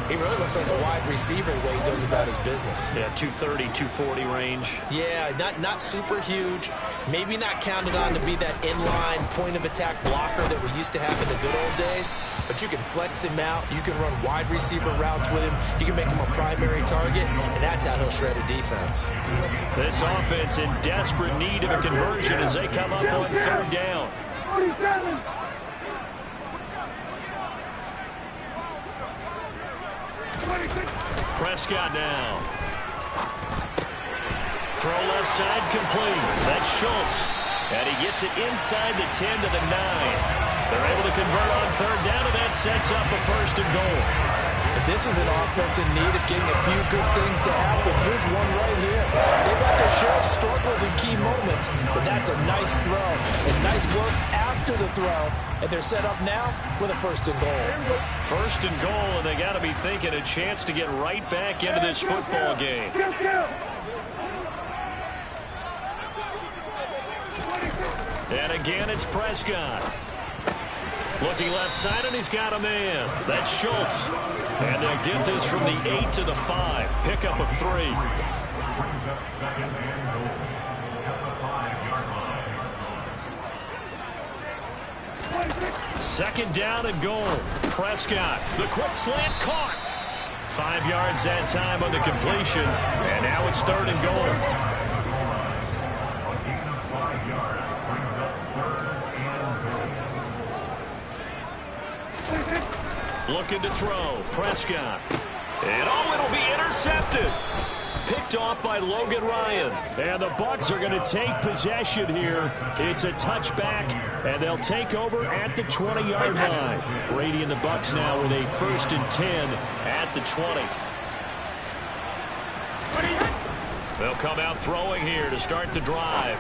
he really looks like a wide receiver the way he goes about his business. Yeah, 230, 240 range. Yeah, not super huge. Maybe not counted on to be that inline point-of-attack blocker that we used to have in the good old days. But you can flex him out. You can run wide receiver routes with him. You can make him a primary target, and that's how he'll shred a defense. This offense in desperate need of a conversion as they come up on 3rd down. 47. Prescott now. Throw left side, complete. That's Schultz. And he gets it inside the 10 to the 9. They're able to convert on 3rd down, and that sets up a 1st and goal. If this is an offense in need of getting a few good things to happen, here's one right here. They've got their share of struggles in key moments, but that's a nice throw and nice work after the throw. And they're set up now with a 1st and goal. 1st and goal, and they got to be thinking a chance to get right back into this football game. And Again, it's Prescott. Looking left side, and he's got a man. That's Schultz. And they'll get this from the 8 to the 5. Pickup of 3. Second down and goal. Prescott, the quick slant caught. 5 yards that time on the completion. And now it's 3rd and goal. Looking to throw. Prescott. And it'll be intercepted. Picked off by Logan Ryan. And the Bucs are going to take possession here. It's a touchback, and they'll take over at the 20-yard line. Brady and the Bucs now with a 1st and 10 at the 20. They'll come out throwing here to start the drive.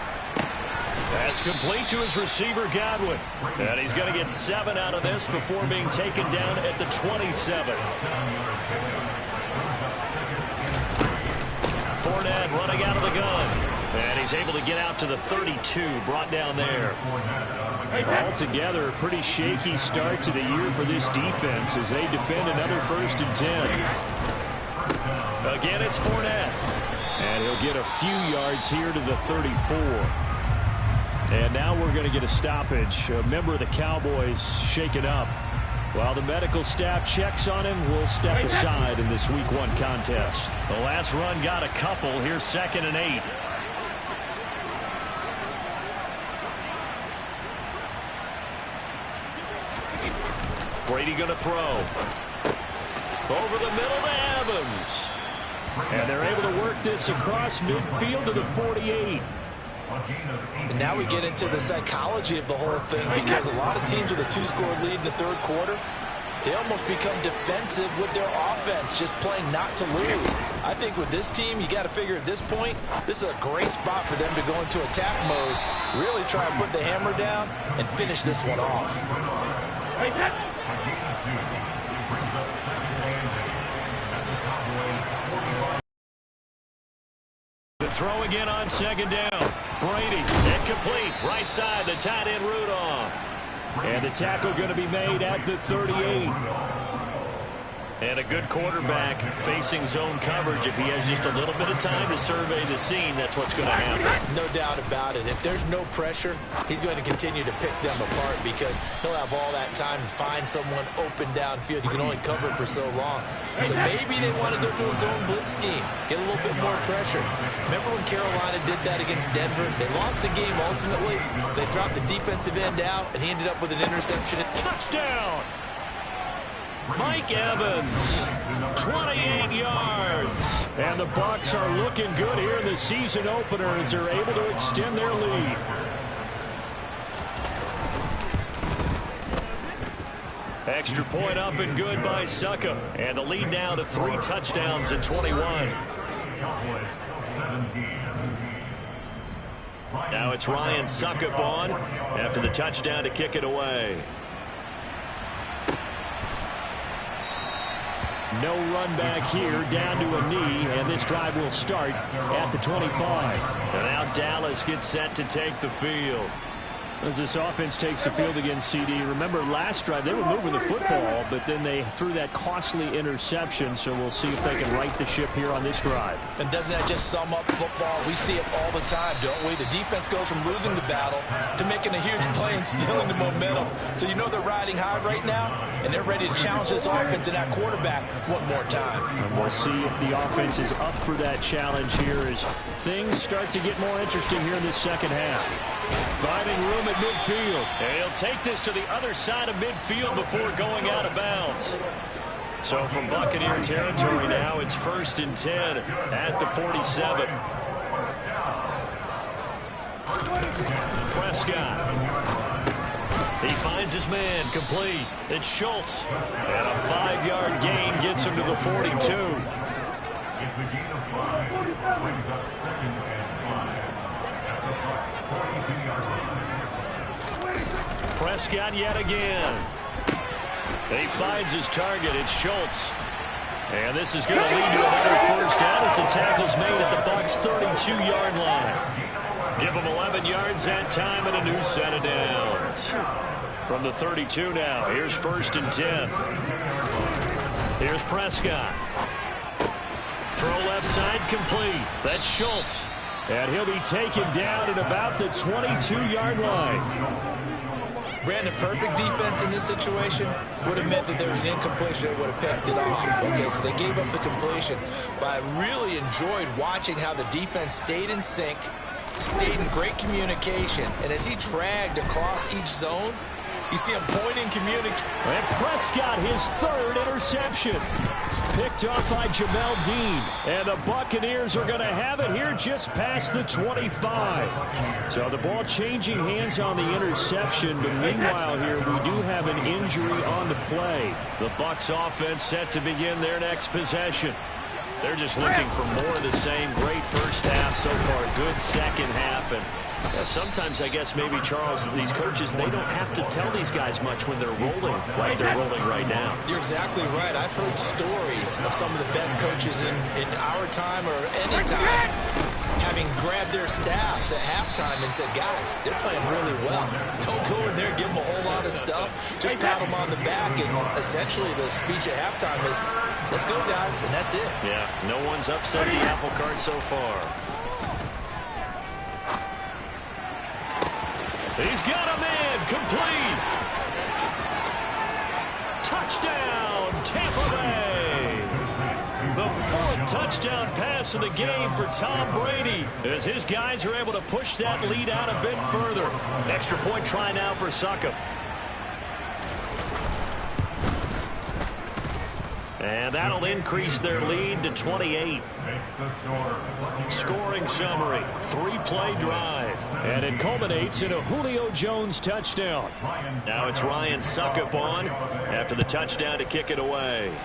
That's complete to his receiver, Godwin. And he's going to get 7 out of this before being taken down at the 27. Fournette running out of the gun. And he's able to get out to the 32, brought down there. Altogether, a pretty shaky start to the year for this defense as they defend another 1st and 10. Again, it's Fournette. And he'll get a few yards here to the 34. And now we're going to get a stoppage. A member of the Cowboys shaken up. While the medical staff checks on him, we'll step aside in this Week 1 contest. The last run got a couple. Here's 2nd and 8. Brady going to throw. Over the middle to Evans. And they're able to work this across midfield to the 48. And now we get into the psychology of the whole thing, because a lot of teams with a 2-score lead in the 3rd quarter, they almost become defensive with their offense, just playing not to lose. I think with this team, you got to figure at this point, this is a great spot for them to go into attack mode, really try and put the hammer down and finish this one off. The throw again on 2nd down. Brady, incomplete. Right side, the tight end Rudolph. And the tackle going to be made at the 38. And a good quarterback facing zone coverage. If he has just a little bit of time to survey the scene, that's what's going to happen. No doubt about it. If there's no pressure, he's going to continue to pick them apart, because he'll have all that time to find someone open downfield. You can only cover for so long. So maybe they want to go to a zone blitz scheme, get a little bit more pressure. Remember when Carolina did that against Denver? They lost the game ultimately. They dropped the defensive end out, and he ended up with an interception. Touchdown! Mike Evans, 28 yards. And the Bucs are looking good here in the season opener as they're able to extend their lead. Extra point up and good by Suckup. And the lead now to 3 touchdowns at 21. Now it's Ryan Suckup on after the touchdown to kick it away. No run back here, down to a knee, and this drive will start at the 25. And now Dallas gets set to take the field. As this offense takes the field against CD, remember last drive they were moving the football, but then they threw that costly interception, so we'll see if they can right the ship here on this drive. And doesn't that just sum up football? We see it all the time, don't we? The defense goes from losing the battle to making a huge play and stealing the momentum. So you know they're riding high right now, and they're ready to challenge this offense and that quarterback one more time. And we'll see if the offense is up for that challenge here as things start to get more interesting here in the second half. Finding room at midfield. And he'll take this to the other side of midfield before going out of bounds. So from Buccaneer territory now, it's 1st and 10 at the 47. Prescott. He finds his man, complete. It's Schultz. And a 5-yard gain gets him to the 42. It's a gain of 5. Brings up 2nd and 5. That's a 42-yard line. Prescott yet again. He finds his target. It's Schultz. And this is going to lead to another 1st down as the tackle's made at the Bucs' 32-yard line. Give them 11 yards that time and a new set of downs. From the 32 now, here's 1st and 10. Here's Prescott. Throw left side complete. That's Schultz. And he'll be taken down at about the 22-yard line. Brandon, perfect defense in this situation would have meant that there was an incompletion that would have picked it off. Okay, so they gave up the completion. But I really enjoyed watching how the defense stayed in sync, stayed in great communication. And as he dragged across each zone, you see him pointing, communicating. And Prescott, his 3rd interception. Picked off by Jamel Dean. And the Buccaneers are going to have it here just past the 25. So the ball changing hands on the interception. But meanwhile here, we do have an injury on the play. The Bucs offense set to begin their next possession. They're just looking for more of the same. Great first half so far. Good second half. And sometimes, I guess, maybe, Charles, these coaches, they don't have to tell these guys much when they're rolling like they're rolling right now. You're exactly right. I've heard stories of some of the best coaches in our time or any time having grabbed their staffs at halftime and said, guys, they're playing really well. Don't go in there, give them a whole lot of stuff. Just pat them on the back. And essentially the speech at halftime is, let's go, guys, and that's it. Yeah, no one's upset the apple cart so far. He's got a man complete. Touchdown, Tampa Bay. The 4th touchdown pass of the game for Tom Brady as his guys are able to push that lead out a bit further. Extra point try now for Succop. And that'll increase their lead to 28. Scoring summary, 3-play drive. And it culminates in a Julio Jones touchdown. Now it's Ryan Succop on after the touchdown to kick it away.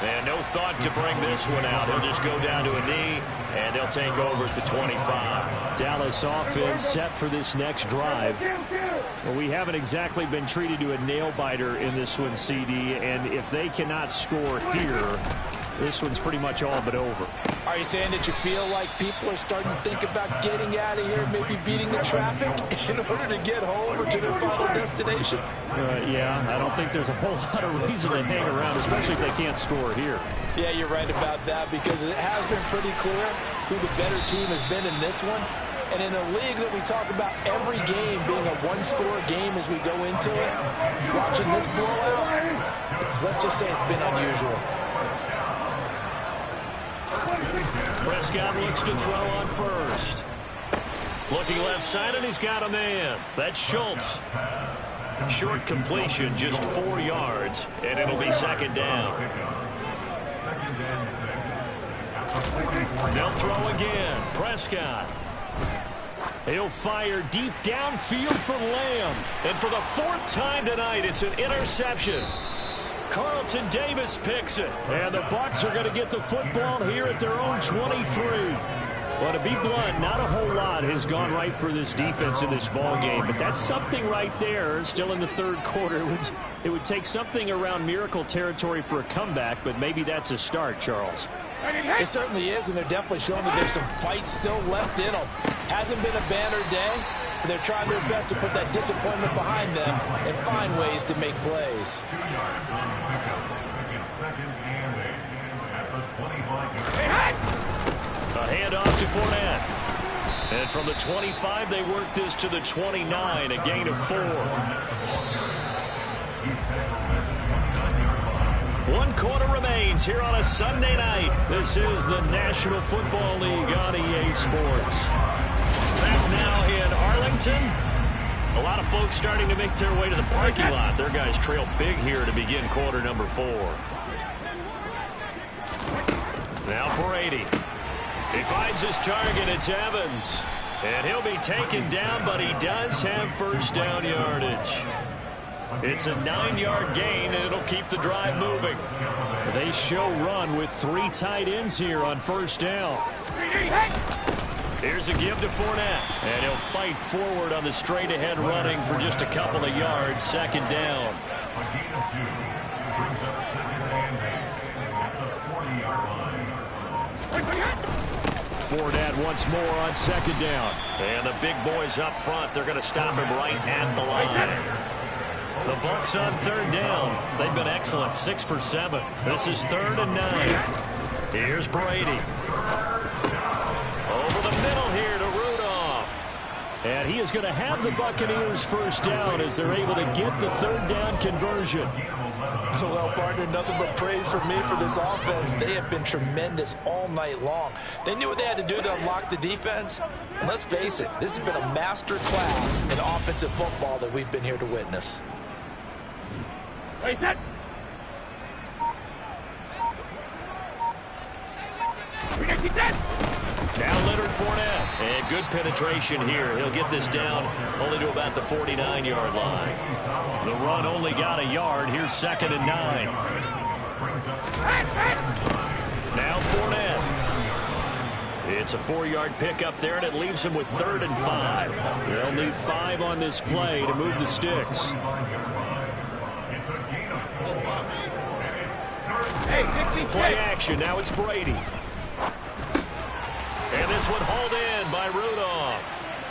And no thought to bring this one out. He'll just go down to a knee, and they'll take over at the 25. Dallas offense set for this next drive. Well, we haven't exactly been treated to a nail-biter in this one, CD, and if they cannot score here, this one's pretty much all but over. Are you saying that you feel like people are starting to think about getting out of here, maybe beating the traffic in order to get home or to their final destination? Yeah, I don't think there's a whole lot of reason to hang around, especially if they can't score here. Yeah, you're right about that because it has been pretty clear who the better team has been in this one. And in a league that we talk about every game being a one-score game as we go into it, watching this blowout, let's just say it's been unusual. Prescott looks to throw on first. Looking left side, and he's got a man. That's Schultz. Short completion, just 4 yards, and it'll be 2nd down. They'll throw again. Prescott. He'll fire deep downfield for Lamb. And for the 4th time tonight, it's an interception. Carlton Davis picks it. And the Bucs are going to get the football here at their own 23. Well, to be blunt, not a whole lot has gone right for this defense in this ball game, but that's something right there. Still in the 3rd quarter, it would take something around miracle territory for a comeback, but maybe that's a start, Charles. It certainly is, and they're definitely showing that there's some fight still left in them. Hasn't been a banner day, but they're trying their best to put that disappointment behind them and find ways to make plays. 2 yards on pickup. It's 2nd and 8 at the 25-yard line. A handoff to Fournette. And from the 25, they work this to the 29, a gain of 4. 1 quarter remains here on a Sunday night. This is the National Football League on EA Sports. Back now in Arlington. A lot of folks starting to make their way to the parking lot. Their guys trail big here to begin quarter number 4. Now Brady. He finds his target. It's Evans. And he'll be taken down, but he does have 1st down yardage. It's a 9-yard gain, and it'll keep the drive moving. They show run with 3 tight ends here on 1st down. Here's a give to Fournette. And he'll fight forward on the straight-ahead running for just a couple of yards. 2nd down. A gain of 2 brings up 2nd and 8 at the 40-yard line. Fournette once more on second down. And the big boys up front, they're going to stop him right at the line. The Bucs on third down. They've been excellent, 6 for 7. This is 3rd and 9. Here's Brady. Over the middle here to Rudolph. And he is going to have the Buccaneers first down as they're able to get the third down conversion. Well, partner, nothing but praise from me for this offense. They have been tremendous all night long. They knew what they had to do to unlock the defense. And let's face it, this has been a master class in offensive football that we've been here to witness. Wait, set. Now Leonard Fournette. And good penetration here. He'll get this down only to about the 49-yard line. The run only got a yard. Here's 2nd and 9. Now Fournette. It's a 4-yard pickup there, and it leaves him with 3rd and 5. They'll need 5 on this play to move the sticks. Play action. Now it's Brady. And this one hauled in by Rudolph.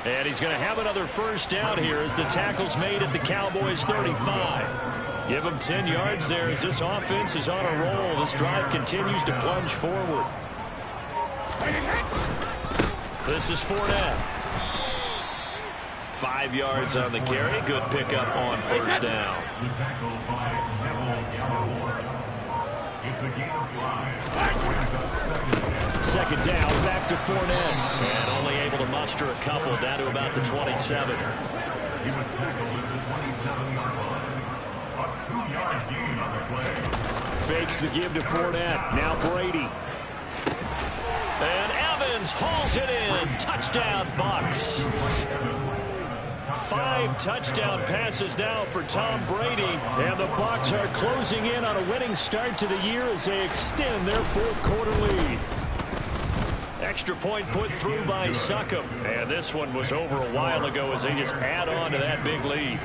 And he's going to have another first down here as the tackle's made at the Cowboys 35. Give him 10 yards there as this offense is on a roll. This drive continues to plunge forward. This is Fournette. 5 yards on the carry. Good pickup on first down. Second down, back to Fournette. And only able to muster a couple down to about the 27. He was tackled at the 27-yard line. A 2-yard gain on the play. Fakes the give to Fournette. Now Brady. And Evans hauls it in. Touchdown, Bucs. 5 touchdown passes now for Tom Brady. And the Bucs are closing in on a winning start to the year as they extend their 4th quarter lead. Extra point put through by Succop. And this one was over a while ago as they just add on to that big lead.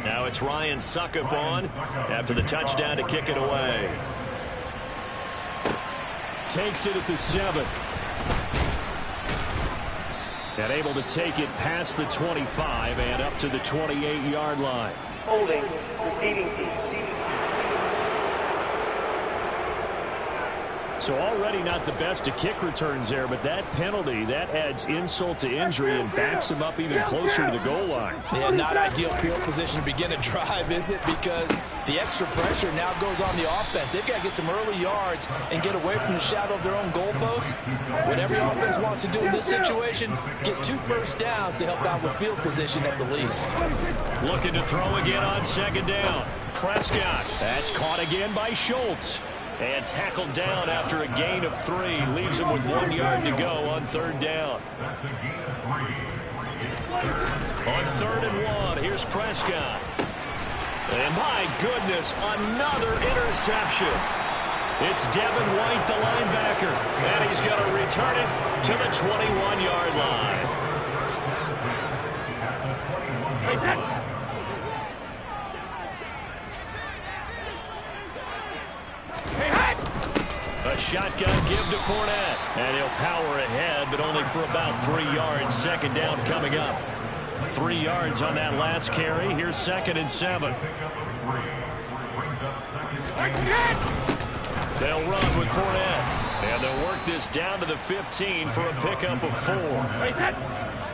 Now it's Ryan Succop on after the touchdown to kick it away. Takes it at the 7. And able to take it past the 25 and up to the 28-yard line. Holding, receiving team. So already not the best of kick returns there, but that penalty, that adds insult to injury and backs him up even closer to the goal line. Yeah, not ideal field position to begin a drive, is it? Because the extra pressure now goes on the offense. They've got to get some early yards and get away from the shadow of their own goalpost. What every offense wants to do in this situation, get 2 first downs to help out with field position at the least. Looking to throw again on second down. Prescott. That's caught again by Schultz. And tackled down after a gain of 3. Leaves him with 1 yard to go on 3rd down. On 3rd and 1, here's Prescott. And my goodness, another interception. It's Devin White, the linebacker. And he's going to return it to the 21-yard line. A shotgun give to Fournette. And he'll power ahead, but only for about 3 yards. 2nd down coming up. 3 yards on that last carry. Here's 2nd and 7. They'll run with Fournette. And they'll work this down to the 15 for a pickup of 4.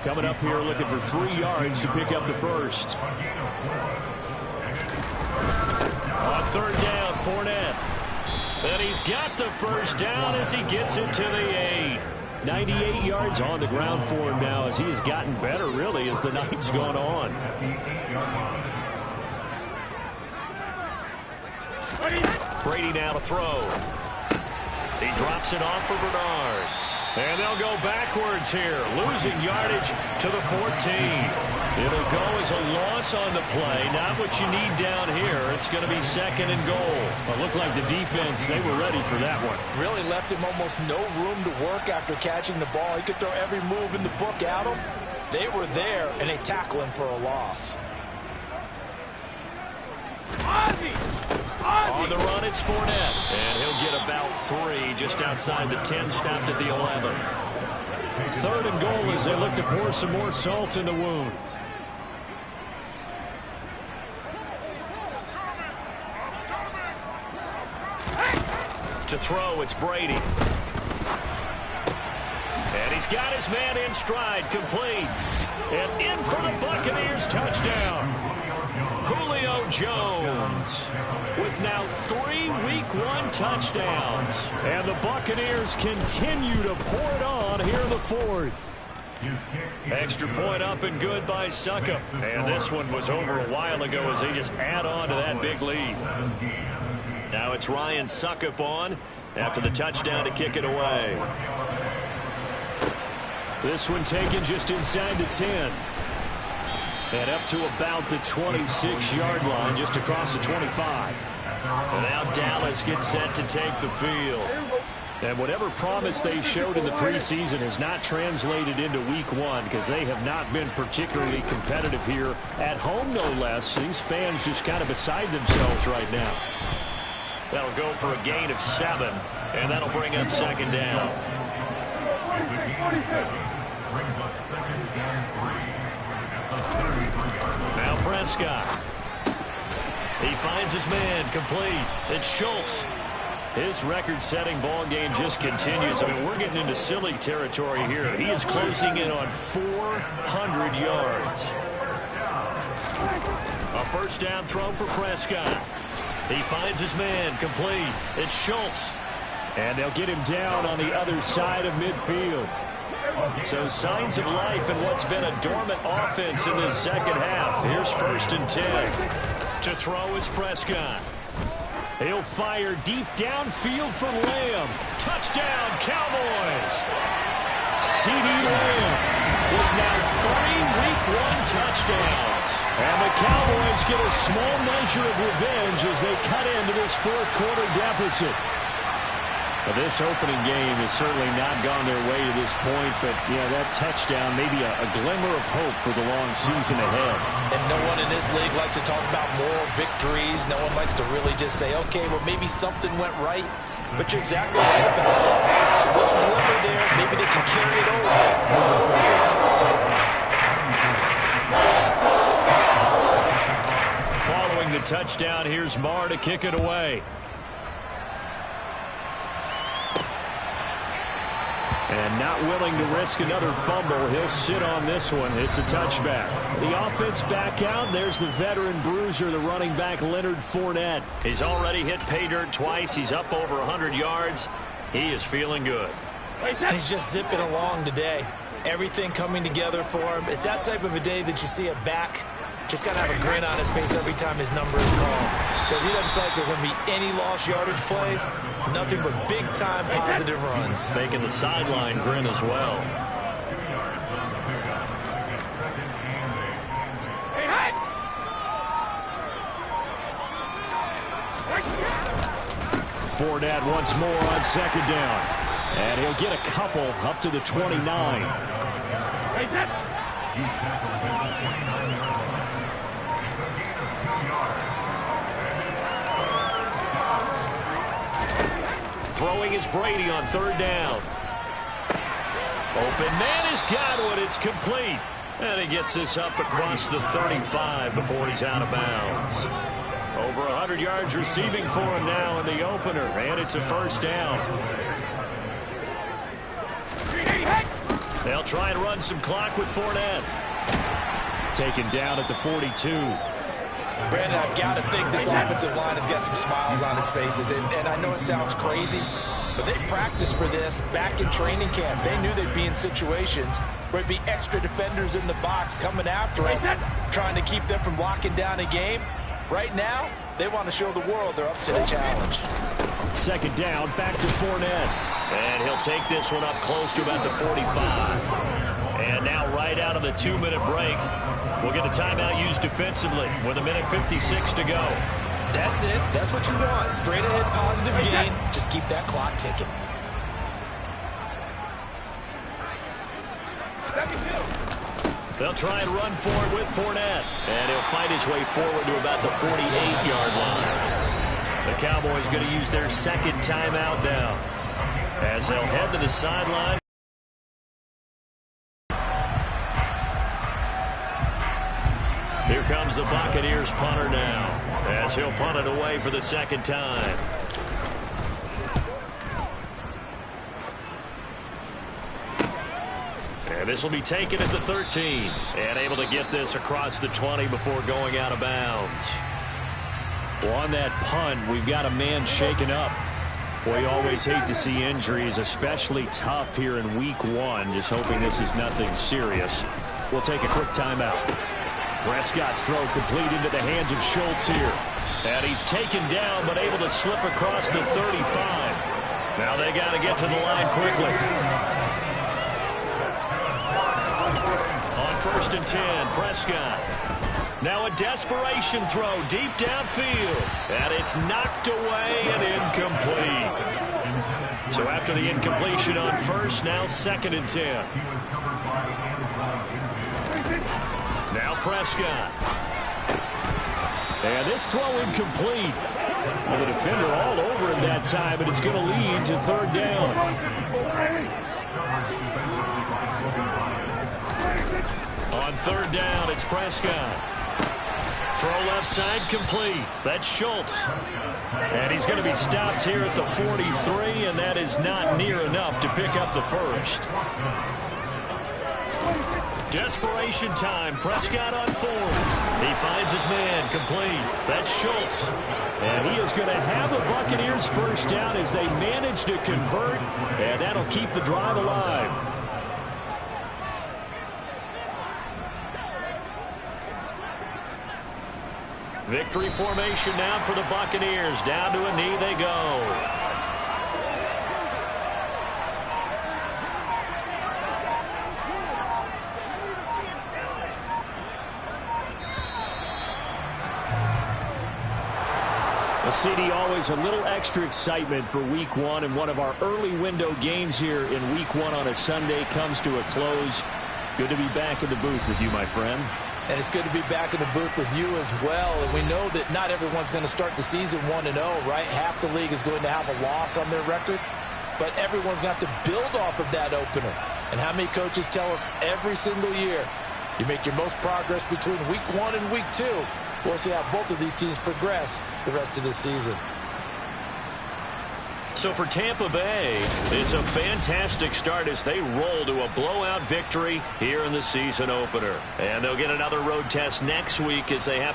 Coming up here looking for 3 yards to pick up the first. On 3rd down, Fournette. And he's got the first down as he gets it to the 8. 98 yards on the ground for him now as he has gotten better, really, as the night's gone on. Brady now to throw. He drops it off for Bernard. And they'll go backwards here, losing yardage to the 14. It'll go as a loss on the play. Not what you need down here. It's going to be 2nd and goal. Well, it looked like the defense, they were ready for that one. Really left him almost no room to work after catching the ball. He could throw every move in the book at him. They were there, and they tackle him for a loss. Ozzy! On the run, it's Fournette. And he'll get about 3 just outside the 10, stopped at the 11. 3rd and goal as they look to pour some more salt in the wound. To throw, it's Brady. And he's got his man in stride, complete. And in for the Buccaneers, touchdown. Julio Jones with now 3 Week 1 touchdowns. And the Buccaneers continue to pour it on here in the 4th. Extra point up and good by Suckup. And this one was over a while ago as they just add on to that big lead. Now it's Ryan Suckup on after the touchdown to kick it away. This one taken just inside the 10. And up to about the 26-yard line, just across the 25. And now Dallas gets set to take the field. And whatever promise they showed in the preseason has not translated into Week 1 because they have not been particularly competitive here at home, no less. These fans just kind of beside themselves right now. That'll go for a gain of 7, and that'll bring up 2nd down. Now Prescott. He finds his man, complete. It's Schultz. His record-setting ball game just continues. I mean, we're getting into silly territory here. He is closing in on 400 yards. A 1st down throw for Prescott. He finds his man, complete. It's Schultz. And they'll get him down on the other side of midfield. So signs of life in what's been a dormant offense in this 2nd half. Here's 1st and 10. To throw is Prescott. He'll fire deep downfield for Lamb. Touchdown, Cowboys. CeeDee Lamb with now 3 Week 1 touchdowns. And the Cowboys get a small measure of revenge as they cut into this 4th quarter deficit. But this opening game has certainly not gone their way to this point, but yeah, that touchdown, maybe a glimmer of hope for the long season ahead. And no one in this league likes to talk about moral victories. No one likes to really just say, okay, well, maybe something went right. But you're exactly right about that. A little glimmer there, maybe they can carry it over. Following the touchdown, here's Marr to kick it away. And not willing to risk another fumble, he'll sit on this one. It's a touchback. The offense back out. There's the veteran bruiser, the running back, Leonard Fournette. He's already hit pay dirt twice. He's up over 100 yards. He is feeling good. He's just zipping along today. Everything coming together for him. It's that type of a day that you see a back just got to have a grin on his face every time his number is called. Because he doesn't feel like there are going to be any lost yardage plays. Nothing but big-time positive runs. Making the sideline grin as well. Fournette once more on 2nd down. And he'll get a couple up to the 29. Throwing is Brady on 3rd down. Open man has got one. It's complete. And he gets this up across the 35 before he's out of bounds. Over 100 yards receiving for him now in the opener. And it's a 1st down. They'll try and run some clock with Fournette. Taken down at the 42. Brandon, I've got to think this offensive line has got some smiles on its faces. And I know it sounds crazy, but they practiced for this back in training camp. They knew they'd be in situations where it'd be extra defenders in the box coming after them, trying to keep them from locking down a game. Right now, they want to show the world they're up to the challenge. 2nd down, back to Fournette. And he'll take this one up close to about the 45. And now right out of the 2-minute break, we'll get a timeout used defensively with 1:56 to go. That's it. That's what you want. Straight ahead positive gain. Just keep that clock ticking. They'll try and run for it with Fournette. And he'll fight his way forward to about the 48-yard line. The Cowboys going to use their second timeout now, as they'll head to the sideline. Here comes the Buccaneers punter now, as he'll punt it away for the second time. And this will be taken at the 13, and able to get this across the 20 before going out of bounds. Well, on that punt, we've got a man shaken up. Boy, you always hate to see injuries, especially tough here in week 1. Just hoping this is nothing serious. We'll take a quick timeout. Prescott's throw complete into the hands of Schultz here. And he's taken down, but able to slip across the 35. Now they got to get to the line quickly. On 1st and 10, Prescott. Now a desperation throw deep downfield. And it's knocked away and incomplete. So after the incompletion on 1st, now 2nd and 10. Now Prescott. And this throw incomplete. Well, the defender all over him that time, and it's going to lead to 3rd down. On 3rd down, it's Prescott. Throw left side complete. That's Schultz. And he's going to be stopped here at the 43, and that is not near enough to pick up the 1st. Desperation time. Prescott on 4th. He finds his man complete. That's Schultz. And he is going to have the Buccaneers 1st down as they manage to convert, and that'll keep the drive alive. Victory formation now for the Buccaneers. Down to a knee they go. Well, CD, always a little extra excitement for week 1, and one of our early window games here in week 1 on a Sunday comes to a close. Good to be back in the booth with you, my friend. And it's good to be back in the booth with you as well. And we know that not everyone's going to start the season 1-0, right? Half the league is going to have a loss on their record. But everyone's got to build off of that opener. And how many coaches tell us every single year, you make your most progress between week 1 and week 2. We'll see how both of these teams progress the rest of this season. So for Tampa Bay, it's a fantastic start as they roll to a blowout victory here in the season opener. And they'll get another road test next week as they have to